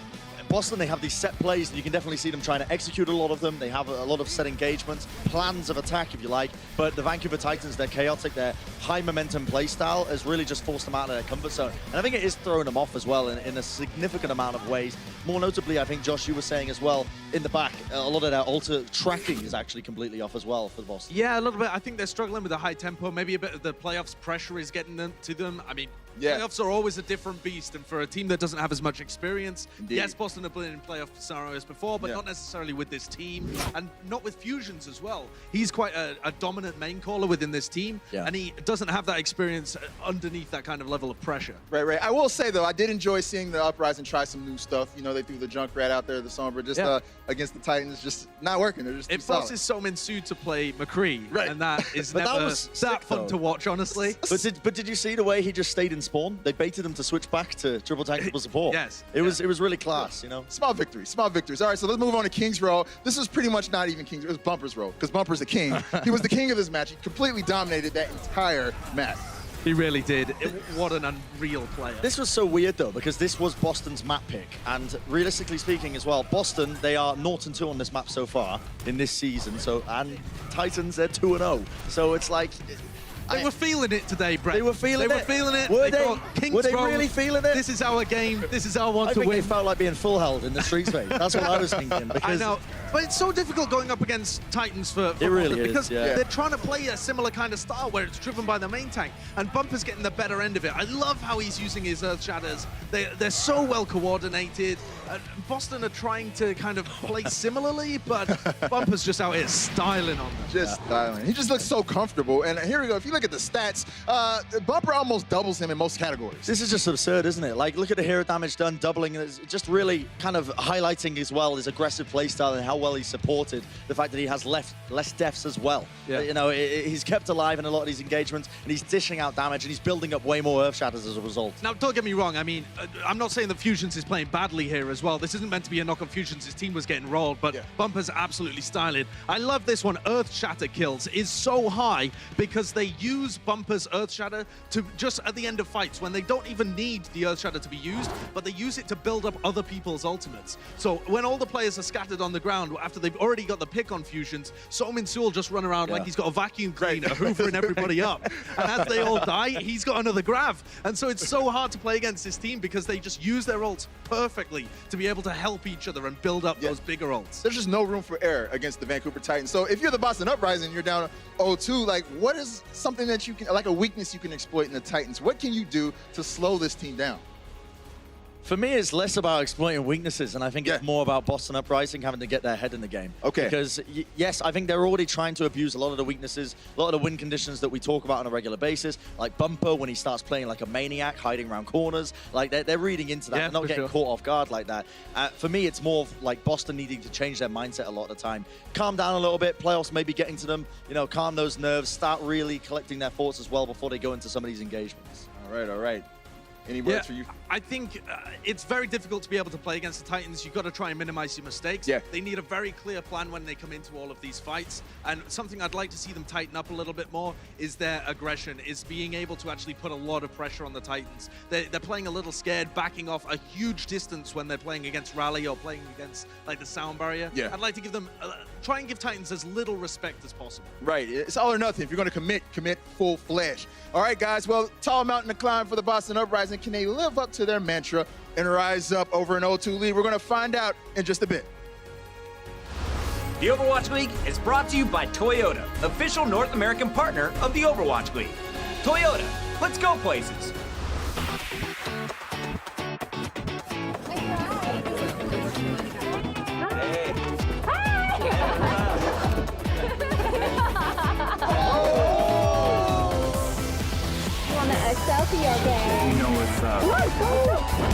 Boston, they have these set plays, and you can definitely see them trying to execute a lot of them. They have a lot of set engagements, plans of attack, if you like. But the Vancouver Titans, their chaotic, their high momentum play style has really just forced them out of their comfort zone. And I think it is throwing them off as well in a significant amount of ways. More notably, I think, Josh, you were saying as well, in the back, a lot of their alter tracking is actually completely off as well for Boston. Yeah, a little bit. I think they're struggling with the high tempo. Maybe a bit of the playoffs pressure is getting to them. I mean, playoffs are always a different beast, and for a team that doesn't have as much experience, yes, Boston have been in playoff scenarios before, but not necessarily with this team, and not with Fusions as well. He's quite a dominant main caller within this team, and he doesn't have that experience underneath that kind of level of pressure. Right. I will say, though, I did enjoy seeing the Uprising try some new stuff. You know, they threw the Junkrat out there, the Sombra, just against the Titans, just not working. They're just it forces Somin Su to play McCree, and that is never that fun to watch, honestly. But did you see the way he just stayed in spawn? They baited him to switch back to triple tactical support. Yes. It was really class, you know? Small victories. All right, so let's move on to King's Row. This was pretty much not even King's Row. It was Bumper's Row, because Bumper's the king. He was the king of this match. He completely dominated that entire match. He really did. What an unreal player. This was so weird, though, because this was Boston's map pick. And realistically speaking as well, Boston, they are 0-2 on this map so far in this season. And Titans, they're 2-0. So it's like... They were feeling it today, Brett. They were feeling it. Were they really feeling it? This is our game. This is our one to win. I think it felt like being full held in the streets, mate. That's what I was thinking. Because I know. But it's so difficult going up against Titans for it really because is, yeah. they're trying to play a similar kind of style where it's driven by the main tank, and Bumper's getting the better end of it. I love how he's using his Earth Shatters. They're so well coordinated. Boston are trying to kind of play similarly, but Bumper's just out here styling on them. Just styling. He just looks so comfortable. And here we go. If you look at the stats, Bumper almost doubles him in most categories. This is just absurd, isn't it? Like, look at the hero damage done, doubling. It's just really kind of highlighting as well his aggressive playstyle and how well he's supported. The fact that he has less deaths as well. Yeah. You know, he's kept alive in a lot of these engagements, and he's dishing out damage, and he's building up way more Earth Shatters as a result. Now, don't get me wrong. I mean, I'm not saying that Fusions is playing badly here as well. This isn't meant to be a knock on Fusions. His team was getting rolled, but Bumper's absolutely styling. I love this one. Earth Shatter kills is so high because they use Bumper's Earth Shatter to just at the end of fights when they don't even need the Earth Shatter to be used, but they use it to build up other people's ultimates. So when all the players are scattered on the ground after they've already got the pick on Fusions, Somin Su will just run around like he's got a vacuum cleaner hoovering everybody up. And as they all die, he's got another grav. And so it's so hard to play against this team because they just use their ults perfectly to be able to help each other and build up those bigger ults. There's just no room for error against the Vancouver Titans. So if you're the Boston Uprising and you're down 0-2, like, what is something that you can, like a weakness you can exploit in the Titans? What can you do to slow this team down? For me, it's less about exploiting weaknesses, and I think it's more about Boston Uprising having to get their head in the game. Okay. Because, yes, I think they're already trying to abuse a lot of the weaknesses, a lot of the win conditions that we talk about on a regular basis, like Bumper when he starts playing like a maniac, hiding around corners. Like, they're reading into that. They're not getting caught off guard like that. For me, it's more like Boston needing to change their mindset a lot of the time. Calm down a little bit, playoffs maybe getting to them, you know, calm those nerves, start really collecting their thoughts as well before they go into some of these engagements. All right. Any words for you? I think it's very difficult to be able to play against the Titans. You've got to try and minimize your mistakes. Yeah. They need a very clear plan when they come into all of these fights. And something I'd like to see them tighten up a little bit more is their aggression, is being able to actually put a lot of pressure on the Titans. They're playing a little scared, backing off a huge distance when they're playing against Rally or playing against like the sound barrier. Yeah. I'd like to give them, try and give Titans as little respect as possible. Right. It's all or nothing. If you're going to commit full fledged. All right, guys. Well, tall mountain to climb for the Boston Uprising. Can they live up to their mantra and rise up over an 0-2 lead? We're going to find out in just a bit. The Overwatch League is brought to you by Toyota, official North American partner of the Overwatch League. Toyota, let's go places. Excelsior game. You know what's up.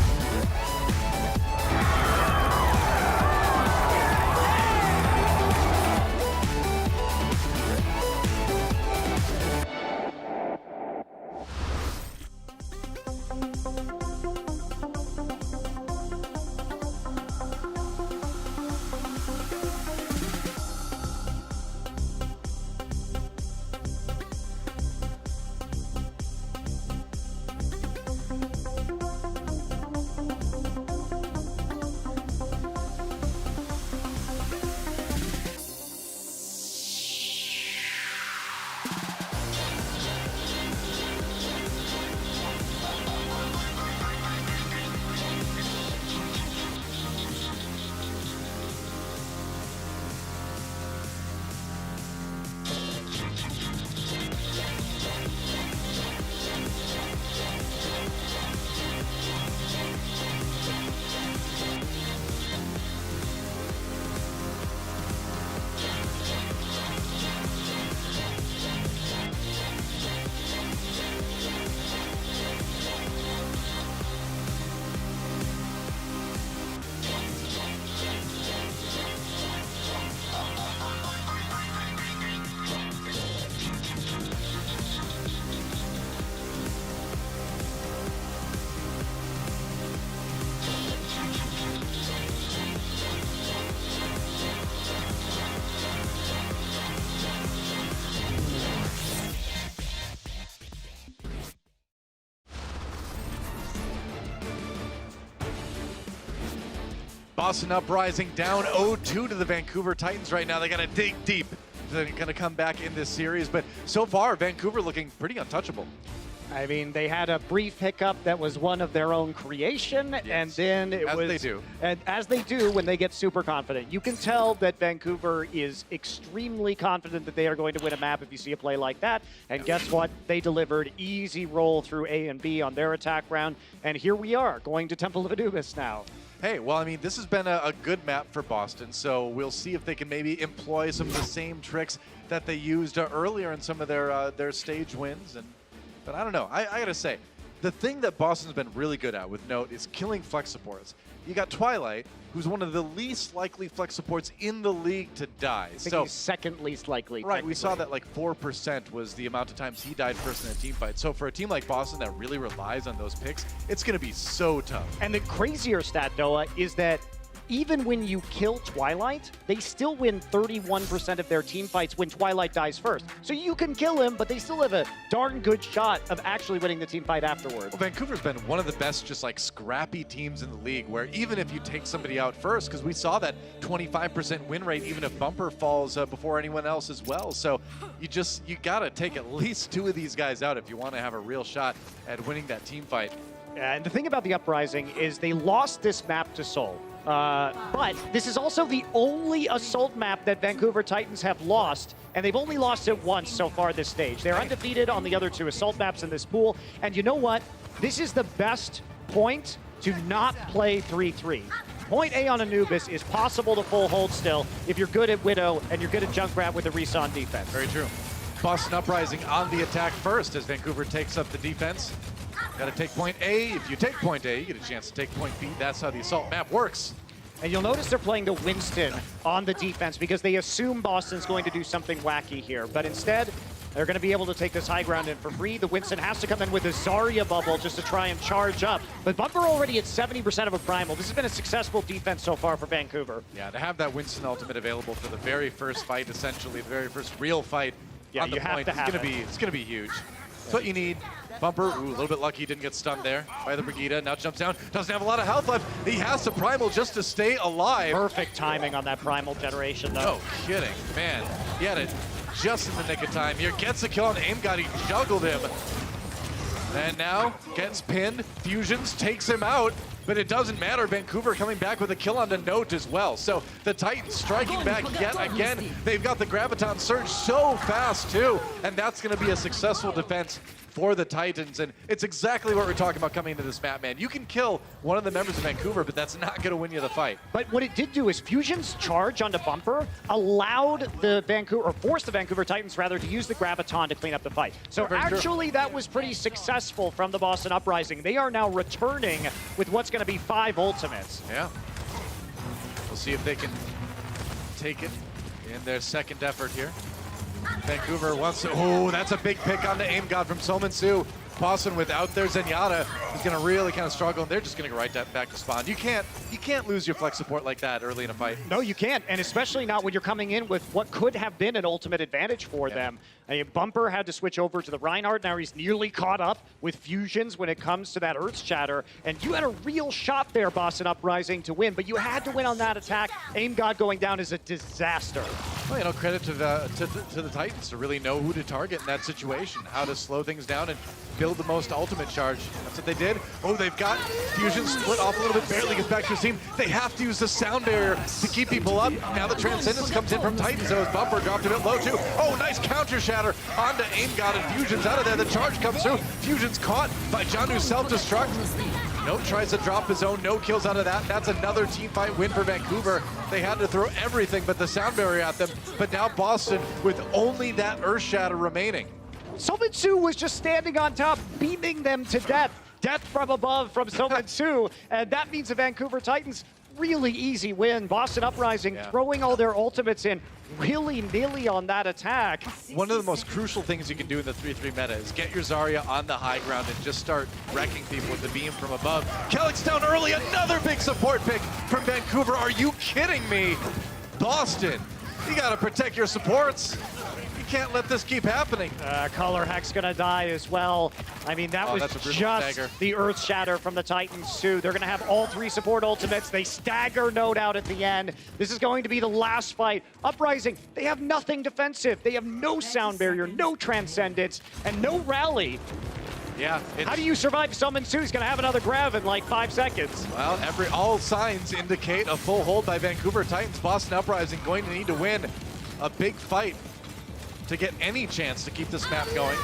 Boston Uprising down 0-2 to the Vancouver Titans right now. They got to dig deep. They're going to come back in this series, but so far, Vancouver looking pretty untouchable. I mean, they had a brief hiccup that was one of their own creation, Yes. and then it As was... they do. And as they do when they get super confident. You can tell that Vancouver is extremely confident that they are going to win a map if you see a play like that. And guess what? They delivered easy roll through A and B on their attack round, and here we are, going to Temple of Anubis now. Hey, well, I mean, this has been a good map for Boston, so we'll see if they can maybe employ some of the same tricks that they used earlier in some of their stage wins. But I don't know. I gotta say, the thing that Boston's been really good at with Note is killing flex supports. You got Twilight, who's one of the least likely flex supports in the league to die. I think he's second least likely. Right, we saw that like 4% was the amount of times he died first in a team fight. So for a team like Boston that really relies on those picks, it's going to be so tough. And the crazier stat, Noah, is that even when you kill Twilight, they still win 31% of their team fights when Twilight dies first. So you can kill him, but they still have a darn good shot of actually winning the team fight afterwards. Well, Vancouver's been one of the best just like scrappy teams in the league where even if you take somebody out first, because we saw that 25% win rate even if Bumper falls before anyone else as well. So you gotta take at least 2 of these guys out if you want to have a real shot at winning that team fight. And the thing about the Uprising is they lost this map to Seoul. But this is also the only Assault map that Vancouver Titans have lost, and they've only lost it once so far this stage. They're undefeated on the other 2 Assault maps in this pool, and you know what? This is the best point to not play 3-3. Point A on Anubis is possible to full hold still if you're good at Widow and you're good at Junkrat with the Reson defense. Very true. Boston Uprising on the attack first as Vancouver takes up the defense. Got to take point A. If you take point A, you get a chance to take point B. That's how the Assault map works. And you'll notice they're playing the Winston on the defense because they assume Boston's going to do something wacky here. But instead, They're going to be able to take this high ground in for free. The Winston has to come in with a Zarya bubble just to try and charge up. But Bumper already at 70% of a primal. This has been a successful defense so far for Vancouver. Yeah, to have that Winston ultimate available for the very first fight, essentially, the very first real fight on the point, it's going to be huge. That's what you need. Bumper, ooh, a little bit lucky he didn't get stunned there by the Brigida. Now jumps down, doesn't have a lot of health left. He has to primal just to stay alive. Perfect timing on that primal generation, though. No kidding, man. He had it just in the nick of time here. Gets a kill on AimGod, he juggled him. And now gets pinned, Fusions takes him out, but it doesn't matter. Vancouver coming back with a kill on the note as well. So the Titans striking back yet again. They've got the Graviton Surge so fast too, and that's gonna be a successful defense for the Titans, and it's exactly what we're talking about coming into this map, man. You can kill one of the members of Vancouver, but that's not going to win you the fight. But what it did do is Fusion's charge onto Bumper allowed the Vancouver, or forced the Vancouver Titans rather, to use the Graviton to clean up the fight. So actually that was pretty successful from the Boston Uprising. They are now returning with what's going to be 5 ultimates. Yeah. We'll see if they can take it in their second effort here. Vancouver wants to, oh, that's a big pick on the AimGod from Sominsu. Boston without their Zenyatta is going to really kind of struggle, and they're just going to go right back to spawn. You can't lose your flex support like that early in a fight. No, you can't, and especially not when you're coming in with what could have been an ultimate advantage for them. Bumper had to switch over to the Reinhardt. Now he's nearly caught up with Fusions when it comes to that Earth Shatter, and you had a real shot there, Boston Uprising, to win, but you had to win on that attack. AimGod going down is a disaster. Well, you know, credit to the Titans to really know who to target in that situation, how to slow things down and build the most ultimate charge. That's what they did. Oh, they've got Fusion split off a little bit, barely gets back to his team. They have to use the sound barrier to keep people up. Now the Transcendence comes in from Titans, so his Bumper dropped a bit low too. Oh, nice counter shatter onto AimGod, and Fusion's out of there. The charge comes through. Fusion's caught by Janu's self-destruct. Note tries to drop his own, no kills out of that. That's another team fight win for Vancouver. They had to throw everything but the sound barrier at them, but now Boston with only that Earth Shatter remaining. Sominsu was just standing on top, beaming them to death. Death from above from Sominsu, and that means the Vancouver Titans, really easy win. Boston Uprising throwing all their ultimates in willy-nilly on that attack. One of the most crucial things you can do in the 3-3 meta is get your Zarya on the high ground and just start wrecking people with the beam from above. Kellick's down early, another big support pick from Vancouver. Are you kidding me? Boston, you gotta protect your supports. Can't let this keep happening. Color Hex gonna die as well. I mean, that was just the Earth Shatter from the Titans too. They're gonna have all 3 support ultimates. They stagger Node out at the end. This is going to be the last fight. Uprising, they have nothing defensive. They have no sound barrier, no transcendence, and no rally. Yeah. How do you survive? Sominsu's gonna have another grab in like 5 seconds. Well, all signs indicate a full hold by Vancouver Titans. Boston Uprising going to need to win a big fight to get any chance to keep this map going.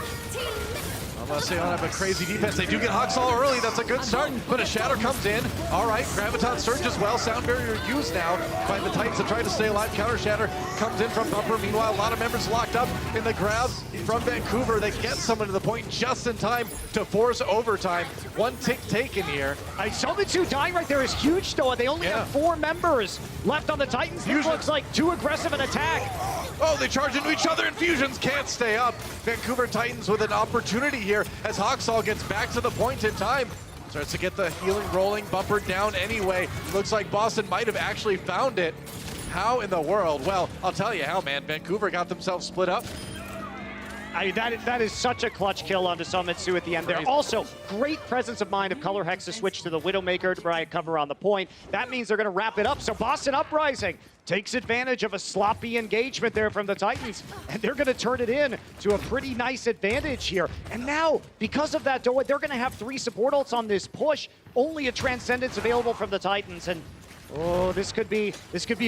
Unless they don't have a crazy defense. They do get Huxall early, that's a good start, but a Shatter comes in. All right, Graviton Surge as well. Sound barrier used now by the Titans to try to stay alive. Counter Shatter comes in from Bumper. Meanwhile, a lot of members locked up in the grab from Vancouver. They get someone to the point just in time to force overtime. 1 tick taken here. Sominsu dying right there is huge though. They only have 4 members left on the Titans. This looks like too aggressive an attack. Oh, they charge into each other and Fusions can't stay up. Vancouver Titans with an opportunity here as Huxall gets back to the point in time. Starts to get the healing rolling, Bumper down anyway. Looks like Boston might have actually found it. How in the world? Well, I'll tell you how, man. Vancouver got themselves split up. I mean, that is such a clutch kill onto Sominsu at the end there. Also, great presence of mind of Color Hex to switch to the Widowmaker to try and cover on the point. That means they're going to wrap it up. So Boston Uprising takes advantage of a sloppy engagement there from the Titans, and they're going to turn it in to a pretty nice advantage here. And now, because of that, they're going to have 3 support ults on this push. Only a Transcendence available from the Titans, and oh, this could be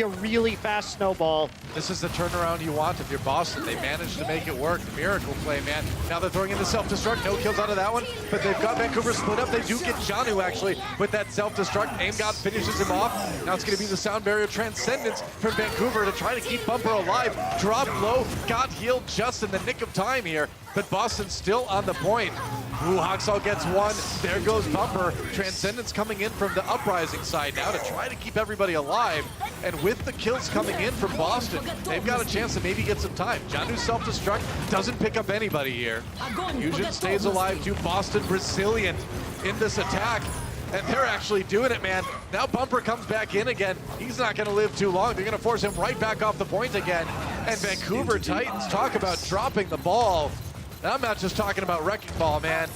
a really fast snowball. This is the turnaround you want if you're Boston. They managed to make it work. Miracle play, man. Now they're throwing in the self-destruct. No kills out of that one, but they've got Vancouver split up. They do get Janu, actually, with that self-destruct. AimGod finishes him off. Now it's going to be the sound barrier Transcendence from Vancouver to try to keep Bumper alive. Dropped low, got healed just in the nick of time here, but Boston's still on the point. Ooh, Haxall gets one. There goes Bumper. Transcendence coming in from the Uprising side now to try to keep everybody alive. And with the kills coming in from Boston, they've got a chance to maybe get some time. Janu's self-destruct doesn't pick up anybody here. Fusion stays alive too. Boston resilient in this attack. And they're actually doing it, man. Now Bumper comes back in again. He's not going to live too long. They're going to force him right back off the point again. And Vancouver Titans talk about dropping the ball. And I'm not just talking about wrecking ball, man.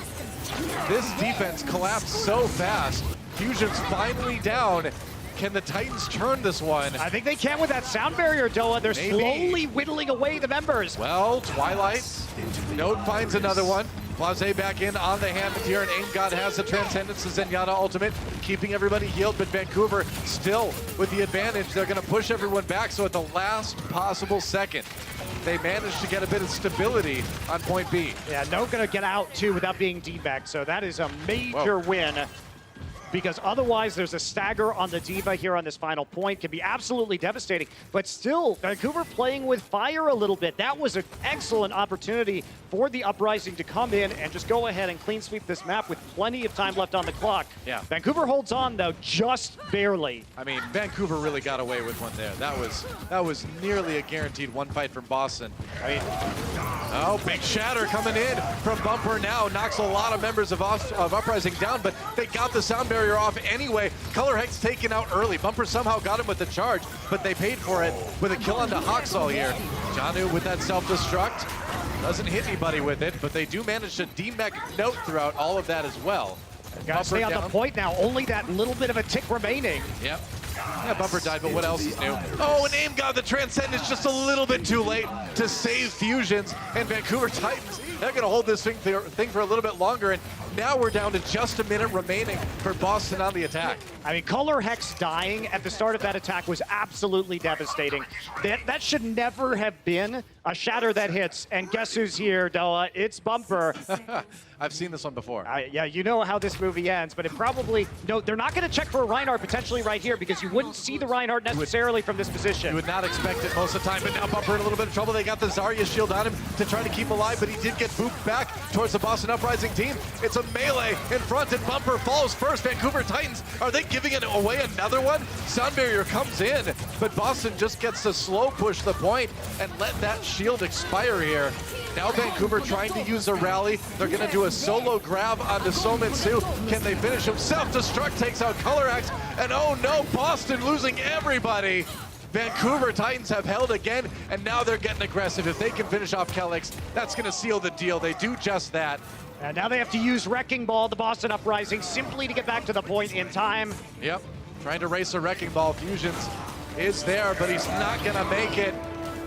This defense collapsed so fast. Fusion's finally down. Can the Titans turn this one? I think they can with that sound barrier, Doa. They're slowly whittling away the members. Well, Twilight. Note finds another one. Blase back in on the Hammond here, and AimGod has the Transcendence, the Zenyatta ultimate, keeping everybody healed, but Vancouver still with the advantage. They're going to push everyone back, so at the last possible second, they managed to get a bit of stability on point B. Yeah, no going to get out, too, without being D-backed, so that is a major win. Because otherwise there's a stagger on the Diva here on this final point. Can be absolutely devastating. But still, Vancouver playing with fire a little bit. That was an excellent opportunity for the Uprising to come in and just go ahead and clean sweep this map with plenty of time left on the clock. Yeah. Vancouver holds on, though, just barely. I mean, Vancouver really got away with one there. That was nearly a guaranteed one fight from Boston. I mean, oh, big shatter coming in from Bumper now. Knocks a lot of members of Uprising down, but they got the sound barrier off anyway. Color Hex taken out early. Bumper somehow got him with the charge, but they paid for it with a kill onto Haxall here. Janu with that self-destruct. Doesn't hit anybody with it, but they do manage to demech Note throughout all of that as well. Gotta stay on the point now. Only that little bit of a tick remaining. Yep. Yeah, Bumper died, but what else is new? Oh, and AimGod, the Transcendence just a little bit too late to save Fusions. And Vancouver Titans, they're going to hold this thing for a little bit longer. And now we're down to just a minute remaining for Boston on the attack. I mean, Color Hex dying at the start of that attack was absolutely devastating. That should never have been a shatter that hits. And guess who's here, Doa? It's Bumper. I've seen this one before. Yeah, you know how this movie ends, but it probably... No, they're not going to check for a Reinhardt potentially right here because you wouldn't see the Reinhardt necessarily from this position. You would not expect it most of the time, but now Bumper in a little bit of trouble. They got the Zarya shield on him to try to keep him alive, but he did get booped back towards the Boston Uprising team. It's a melee in front, and Bumper falls first. Vancouver Titans, are they giving it away another one? Sound barrier comes in, but Boston just gets to slow push the point and let that shield expire here. Now Vancouver trying to use a rally. They're going to do a solo grab onto Somitsu. Can they finish him? Self-destruct takes out Color Hex, and oh no, Boston losing everybody. Vancouver Titans have held again, and now they're getting aggressive. If they can finish off Kelix, that's going to seal the deal. They do just that. And now they have to use Wrecking Ball, the Boston Uprising, simply to get back to the point in time. Yep, trying to race a Wrecking Ball. Fusions is there, but he's not going to make it.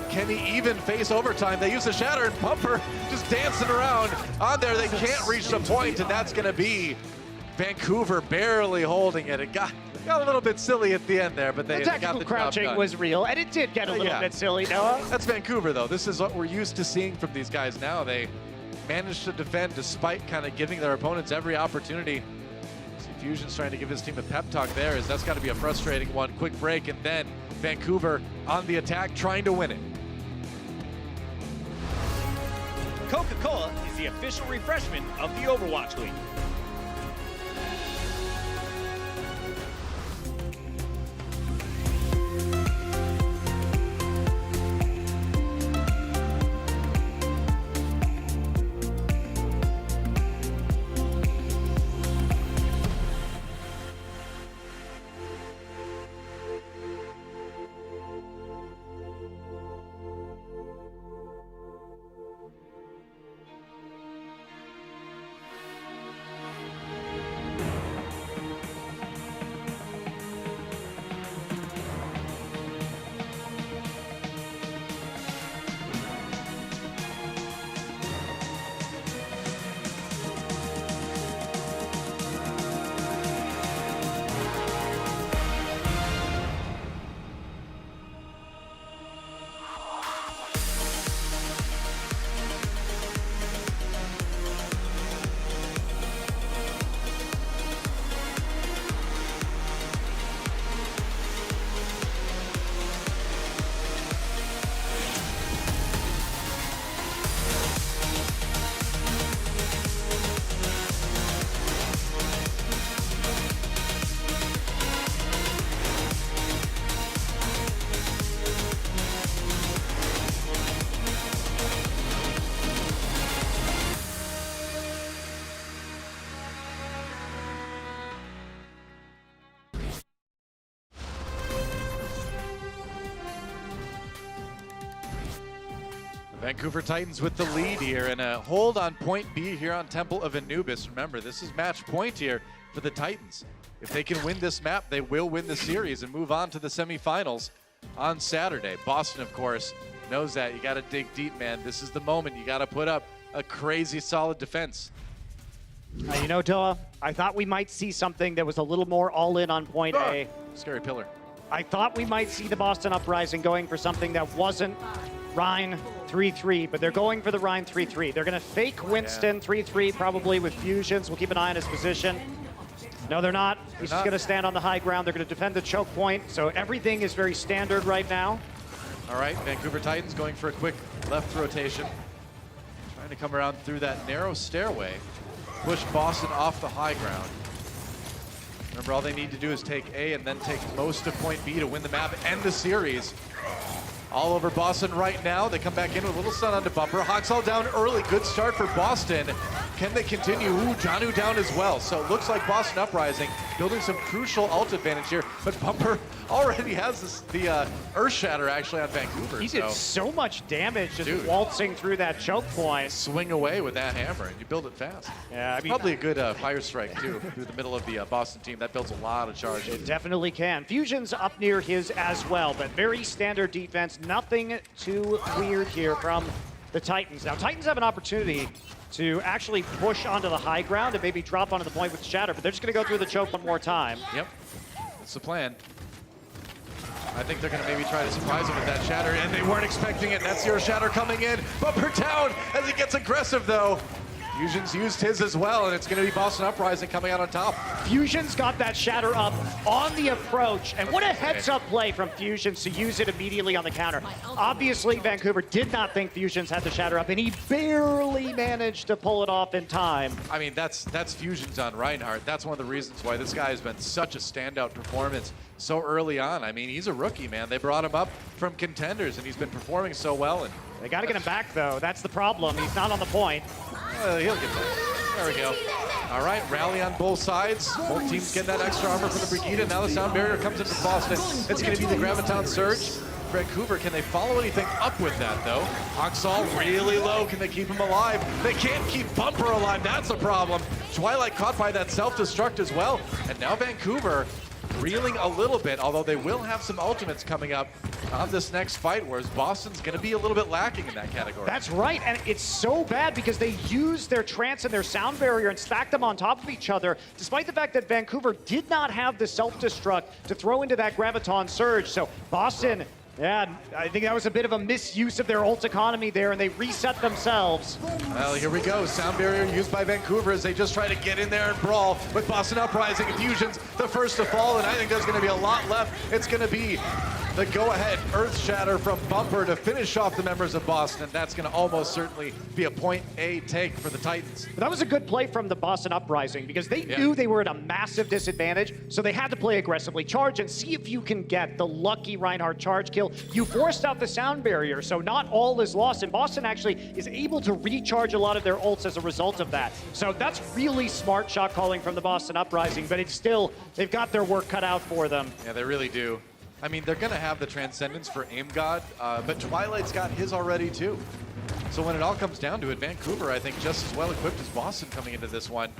Can he even face overtime? They use the shatter, and Bumper just dancing around on there. They can't reach the point, and that's going to be Vancouver barely holding it. It got a little bit silly at the end there, but they got the job done. The crouching was real, and it did get a little bit silly, Noah. That's Vancouver, though. This is what we're used to seeing from these guys now. They managed to defend despite kind of giving their opponents every opportunity. See, Fusion's trying to give his team a pep talk there, as that's got to be a frustrating one. Quick break, and then Vancouver on the attack, trying to win it. Coca-Cola is the official refreshment of the Overwatch League. Vancouver Titans with the lead here, and a hold on point B here on Temple of Anubis. Remember, this is match point here for the Titans. If they can win this map, they will win the series and move on to the semifinals on Saturday. Boston, of course, knows that. You got to dig deep, man. This is the moment. You got to put up a crazy solid defense. You know, Doa, I thought we might see something that was a little more all-in on point A. Scary pillar. I thought we might see the Boston Uprising going for something that wasn't Rhine 3-3, but they're going for the Rhine 3-3. They're going to fake Winston 3-3 probably with fusions. We'll keep an eye on his position. No, they're not. He's just going to stand on the high ground. They're going to defend the choke point. So everything is very standard right now. All right, Vancouver Titans going for a quick left rotation. Trying to come around through that narrow stairway. Push Boston off the high ground. Remember, all they need to do is take A and then take most of point B to win the map and the series. All over Boston right now. They come back in with a little stun onto Bumper. Hawks all down early. Good start for Boston. Can they continue? Ooh, Janu down as well. So it looks like Boston Uprising building some crucial ult advantage here. But Bumper already has the Earth Shatter actually on Vancouver. He did so much damage just waltzing through that choke point. Swing away with that hammer and you build it fast. Yeah, I mean, probably a good fire strike too through the middle of the Boston team. That builds a lot of charge. It definitely can. Fusion's up near his as well, but very standard defense. Nothing too weird here from the Titans. Now, Titans have an opportunity to actually push onto the high ground and maybe drop onto the point with Shatter, but they're just going to go through the choke one more time. Yep, that's the plan. I think they're going to maybe try to surprise him with that Shatter, and they weren't expecting it. That's your Shatter coming in. Bumper down as he gets aggressive, though. Fusion's used his as well, and it's going to be Boston Uprising coming out on top. Fusion's got that Shatter up on the approach, and what a heads-up play from Fusions to use it immediately on the counter. Obviously, Vancouver did not think Fusions had the Shatter up, and he barely managed to pull it off in time. I mean, that's Fusions on Reinhardt. That's one of the reasons why this guy has been such a standout performance so early on. I mean, he's a rookie, man. They brought him up from contenders, and he's been performing so well. And they got to get him back, though. That's the problem. He's not on the point. He'll get back. There we go. All right, rally on both sides. Both teams get that extra armor for the Brigida. Now the sound barrier comes into Boston. It's going to be the Graviton Surge. Vancouver, can they follow anything up with that, though? Oxall really low. Can they keep him alive? They can't keep Bumper alive. That's a problem. Twilight caught by that self-destruct as well. And now Vancouver reeling a little bit, although they will have some ultimates coming up on this next fight, whereas Boston's going to be a little bit lacking in that category. That's right, and it's so bad because they used their trance and their sound barrier and stacked them on top of each other, despite the fact that Vancouver did not have the self-destruct to throw into that Graviton Surge. So Boston, yeah, I think that was a bit of a misuse of their ult economy there, and they reset themselves. Well, here we go. Sound barrier used by Vancouver as they just try to get in there and brawl with Boston Uprising and Fusions, the first to fall, and I think there's going to be a lot left. It's going to be the go-ahead Earth Shatter from Bumper to finish off the members of Boston. That's going to almost certainly be a point A take for the Titans. But that was a good play from the Boston Uprising because they knew they were at a massive disadvantage, so they had to play aggressively. Charge and see if you can get the lucky Reinhardt charge kill. You forced out the sound barrier, so not all is lost, and Boston actually is able to recharge a lot of their ults as a result of that. So that's really smart shot calling from the Boston Uprising, but it's still, they've got their work cut out for them. Yeah, they really do. I mean, they're going to have the Transcendence for Aim God, but Twilight's got his already, too. So when it all comes down to it, Vancouver, I think, just as well equipped as Boston coming into this one.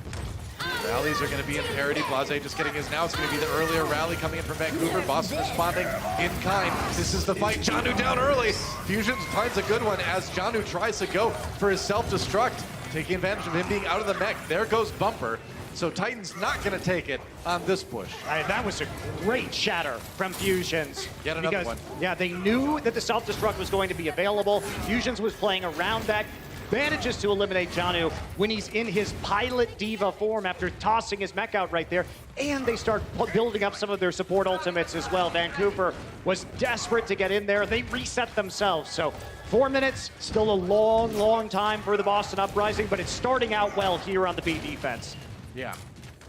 Rallies are going to be in parity. Blase just getting his now. It's going to be the earlier rally coming in from Vancouver. Boston responding in kind. This is the fight. Janu down early. Fusions finds a good one as Janu tries to go for his self-destruct, taking advantage of him being out of the mech. There goes Bumper. So Titan's not going to take it on this push. That was a great Shatter from Fusions. Yet another one. Yeah, they knew that the self-destruct was going to be available. Fusions was playing around that. Manages to eliminate Janu when he's in his Pilot Diva form after tossing his mech out right there. And they start building up some of their support ultimates as well. Vancouver was desperate to get in there. They reset themselves. So 4 minutes, still a long, long time for the Boston Uprising, but it's starting out well here on the B defense. Yeah,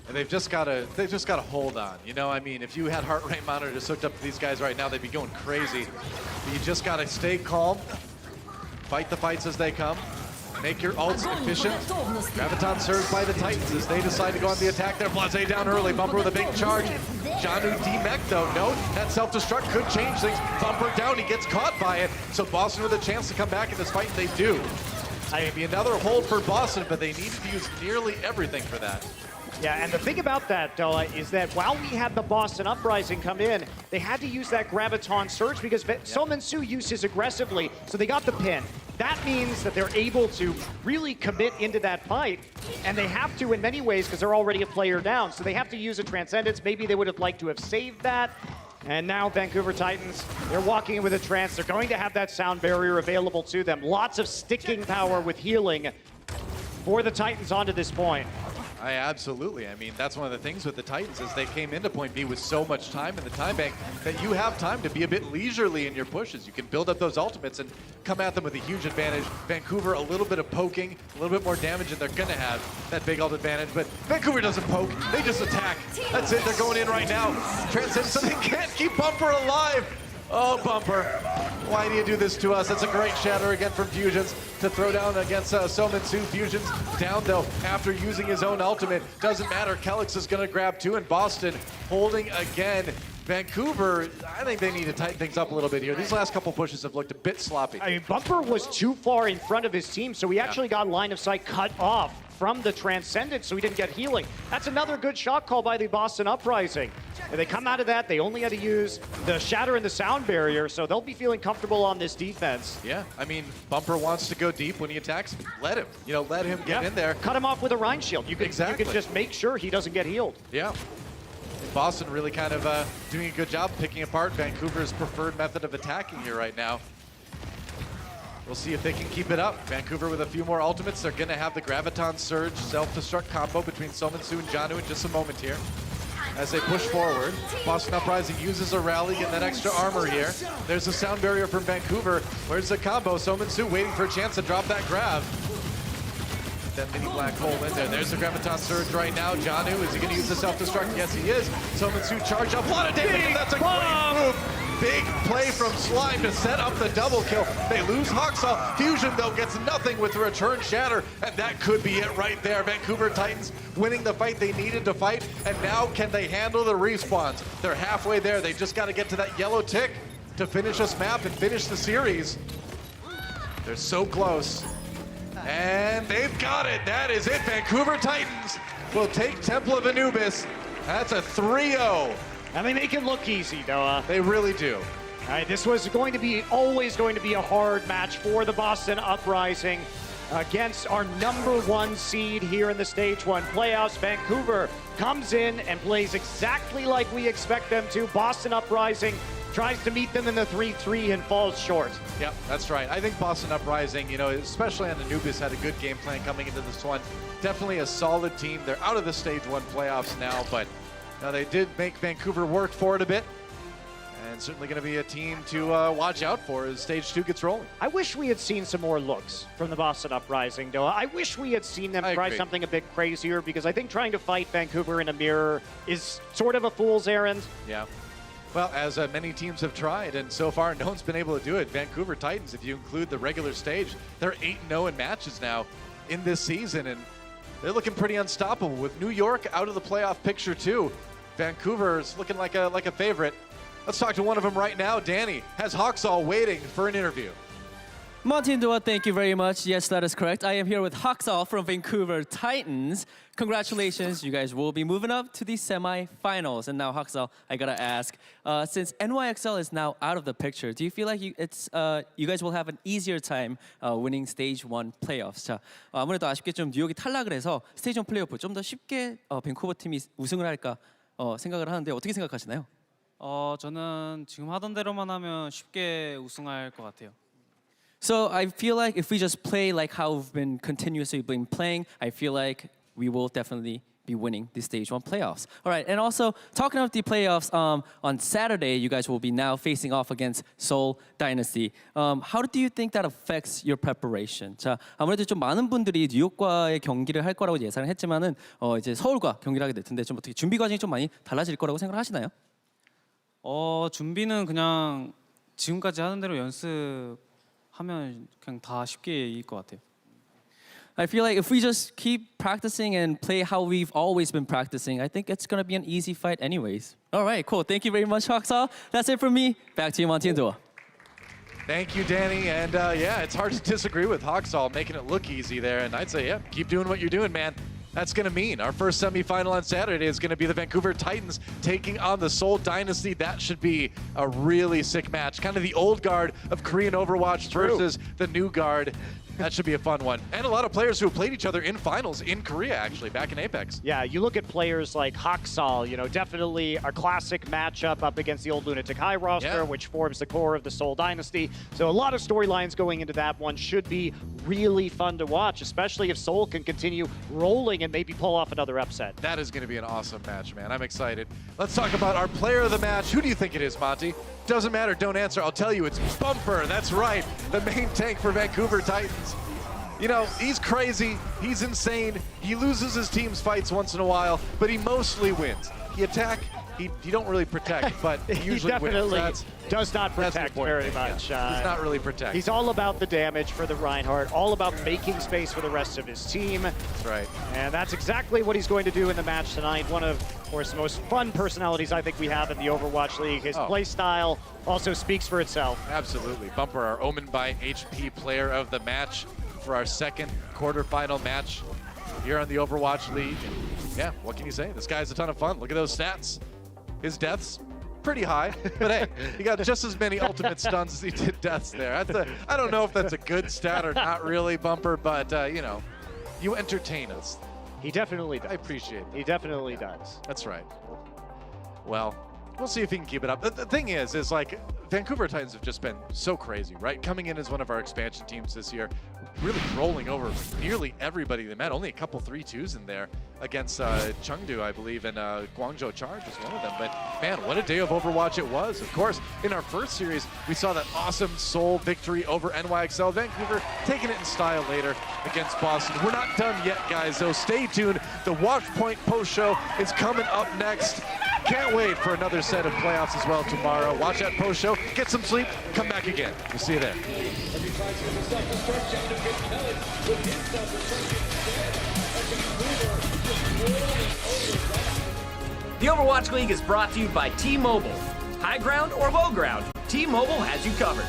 and they've just got to hold on. You know, I mean, if you had heart rate monitors hooked up to these guys right now, they'd be going crazy. You just got to stay calm, fight the fights as they come. make your ults efficient. Graviton surge by the Titans as they decide to go on the attack there. Blase down early, Bumper with a big charge. Janu demech though, no, that self-destruct could change things. Bumper down, he gets caught by it. So Boston with a chance to come back in this fight, and they do. Maybe another hold for Boston, but they needed to use nearly everything for that. Yeah, and the thing about that, Doa, is that while we had the Boston Uprising come in, they had to use that Graviton Surge because Sominsu uses aggressively, so they got the pin. That means that they're able to really commit into that fight, and they have to in many ways because they're already a player down, so they have to use a Transcendence. Maybe they would have liked to have saved that. And now Vancouver Titans, they're walking in with a trance. They're going to have that sound barrier available to them. Lots of sticking power with healing for the Titans onto this point. Absolutely. I mean, that's one of the things with the Titans is they came into point B with so much time in the time bank that you have time to be a bit leisurely in your pushes. You can build up those ultimates and come at them with a huge advantage. Vancouver, a little bit of poking, a little bit more damage, and they're going to have that big ult advantage. But Vancouver doesn't poke. They just attack. That's it. They're going in right now. Transcend, so they can't keep Bumper alive. Oh, Bumper, why do you do this to us? That's a great shatter again from Fusions to throw down against Sominsu. Fusions down, though, after using his own ultimate. Doesn't matter. Kelix is going to grab two, and Boston holding again. Vancouver, I think they need to tighten things up a little bit here. These last couple pushes have looked a bit sloppy. I mean, Bumper was too far in front of his team, so he actually got line of sight cut off from the Transcendence, so he didn't get healing. That's another good shot call by the Boston Uprising. And they come out of that, they only had to use the Shatter and the Sound Barrier, so they'll be feeling comfortable on this defense. Yeah, I mean, Bumper wants to go deep when he attacks. Let him, let him get in there. Cut him off with a Rhine Shield. You can just make sure he doesn't get healed. Yeah. Boston really kind of doing a good job picking apart Vancouver's preferred method of attacking here right now. We'll see if they can keep it up. Vancouver with a few more ultimates. They're going to have the Graviton Surge self-destruct combo between Sominsu and Janu in just a moment here. As they push forward, Boston Uprising uses a rally, getting that extra armor here. There's a sound barrier from Vancouver. Where's the combo? Sominsu waiting for a chance to drop that grab. That mini black hole in there. There's the Graviton Surge right now. Janu, is he going to use the self-destruct? Yes, he is. Sominsu charge up. A lot of damage. That's a great move. Big play from Slime to set up the double kill. They lose Hoxall. Fusion, though, gets nothing with the return shatter, and that could be it right there. Vancouver Titans winning the fight they needed to fight, and now can they handle the respawns? They're halfway there. They just got to get to that yellow tick to finish this map and finish the series. They're so close. And they've got it. That is it. Vancouver Titans will take Temple of Anubis. That's a 3-0. And they make it look easy, Noah. They really do. All right, this was always going to be a hard match for the Boston Uprising against our #1 seed here in the Stage 1 playoffs. Vancouver comes in and plays exactly like we expect them to. Boston Uprising tries to meet them in the 3-3 and falls short. Yep, that's right. I think Boston Uprising, especially on Anubis, had a good game plan coming into this one. Definitely a solid team. They're out of the Stage 1 playoffs now, but they did make Vancouver work for it a bit. And certainly going to be a team to watch out for as Stage 2 gets rolling. I wish we had seen some more looks from the Boston Uprising, though. I wish we had seen them try something a bit crazier, because I think trying to fight Vancouver in a mirror is sort of a fool's errand. Yeah. Well, as many teams have tried, and so far no one's been able to do it. Vancouver Titans, if you include the regular stage, they're 8-0 in matches now in this season, and they're looking pretty unstoppable. With New York out of the playoff picture too, Vancouver is looking like a favorite. Let's talk to one of them right now. Danny has Hoxall waiting for an interview. Monty and Dua, thank you very much. Yes, that is correct. I am here with Hoxall from Vancouver Titans. Congratulations, you guys will be moving up to the semifinals. And now, Hoxall, I gotta ask, since NYXL is now out of the picture, do you feel like you guys will have an easier time winning Stage 1 playoffs? 자, 아무래도 아쉽게 좀 뉴욕이 탈락을 해서 스테이지 1 플레이오프 좀 더 쉽게 밴쿠버 팀이 우승을 할까 생각을 하는데 어떻게 생각하시나요? 저는 지금 하던 대로만 하면 쉽게 우승할 것 같아요. So I feel like if we just play like how we've been continuously been playing, I feel like we will definitely be winning the Stage 1 playoffs. All right, and also talking about the playoffs, on Saturday, you guys will be now facing off against Seoul Dynasty. How do you think that affects your preparation? 자, 아무래도 좀 많은 분들이 뉴욕과의 경기를 할 거라고 예상을 했지만은 이제 서울과 경기를 하게 될 텐데 좀 어떻게 준비 과정이 좀 많이 달라질 거라고 생각을 하시나요? 준비는 그냥 지금까지 하는 대로 연습하면 그냥 다 쉽게 이길 것 같아요. I feel like if we just keep practicing and play how we've always been practicing, I think it's going to be an easy fight anyways. All right, cool. Thank you very much, Haksal. That's it from me. Back to you, Montiendo. Thank you, Danny. And yeah, it's hard to disagree with Haksal making it look easy there. And I'd say, yeah, keep doing what you're doing, man. That's going to mean our first semifinal on Saturday is going to be the Vancouver Titans taking on the Seoul Dynasty. That should be a really sick match. Kind of the old guard of Korean Overwatch versus the new guard. That should be a fun one. And a lot of players who have played each other in finals in Korea, actually, back in Apex. Yeah, you look at players like Haksal, you know, definitely a classic matchup up against the old Lunatic High roster, which forms the core of the Seoul Dynasty. So a lot of storylines going into that one. Should be really fun to watch, especially if Seoul can continue rolling and maybe pull off another upset. That is going to be an awesome match, man. I'm excited. Let's talk about our player of the match. Who do you think it is, Monty? Doesn't matter, don't answer. I'll tell you, it's Bumper. That's right, the main tank for Vancouver Titans. You know, he's crazy, he's insane, he loses his team's fights once in a while, but he mostly wins. He attack, he don't really protect, but he usually definitely wins. does not protect very much. Yeah. He's not really protect. He's all about the damage for the Reinhardt, all about making space for the rest of his team. That's right. And that's exactly what he's going to do in the match tonight. One of course, the most fun personalities I think we have in the Overwatch League. His play style also speaks for itself. Absolutely. Bumper, our Omen by HP player of the match for our second quarterfinal match here on the Overwatch League. And yeah, what can you say? This guy's a ton of fun. Look at those stats. His deaths, pretty high, but hey, he got just as many ultimate stuns as he did deaths there. I don't know if that's a good stat or not really, Bumper, but you know, you entertain us. He definitely does. I appreciate that. He definitely does. That's right. Well, we'll see if he can keep it up. The thing is like, Vancouver Titans have just been so crazy, right? Coming in as one of our expansion teams this year, really rolling over nearly everybody they met. Only a couple 3-2s in there against Chengdu, I believe, and Guangzhou Charge was one of them. But man, what a day of Overwatch it was. Of course, in our first series, we saw that awesome Seoul victory over NYXL. Vancouver taking it in style later against Boston. We're not done yet, guys, so stay tuned. The Watch Point post show is coming up next. Can't wait for another set of playoffs as well tomorrow. Watch that post show, get some sleep, come back again. We'll see you there. The Overwatch League is brought to you by T-Mobile. High ground or low ground, T-Mobile has you covered.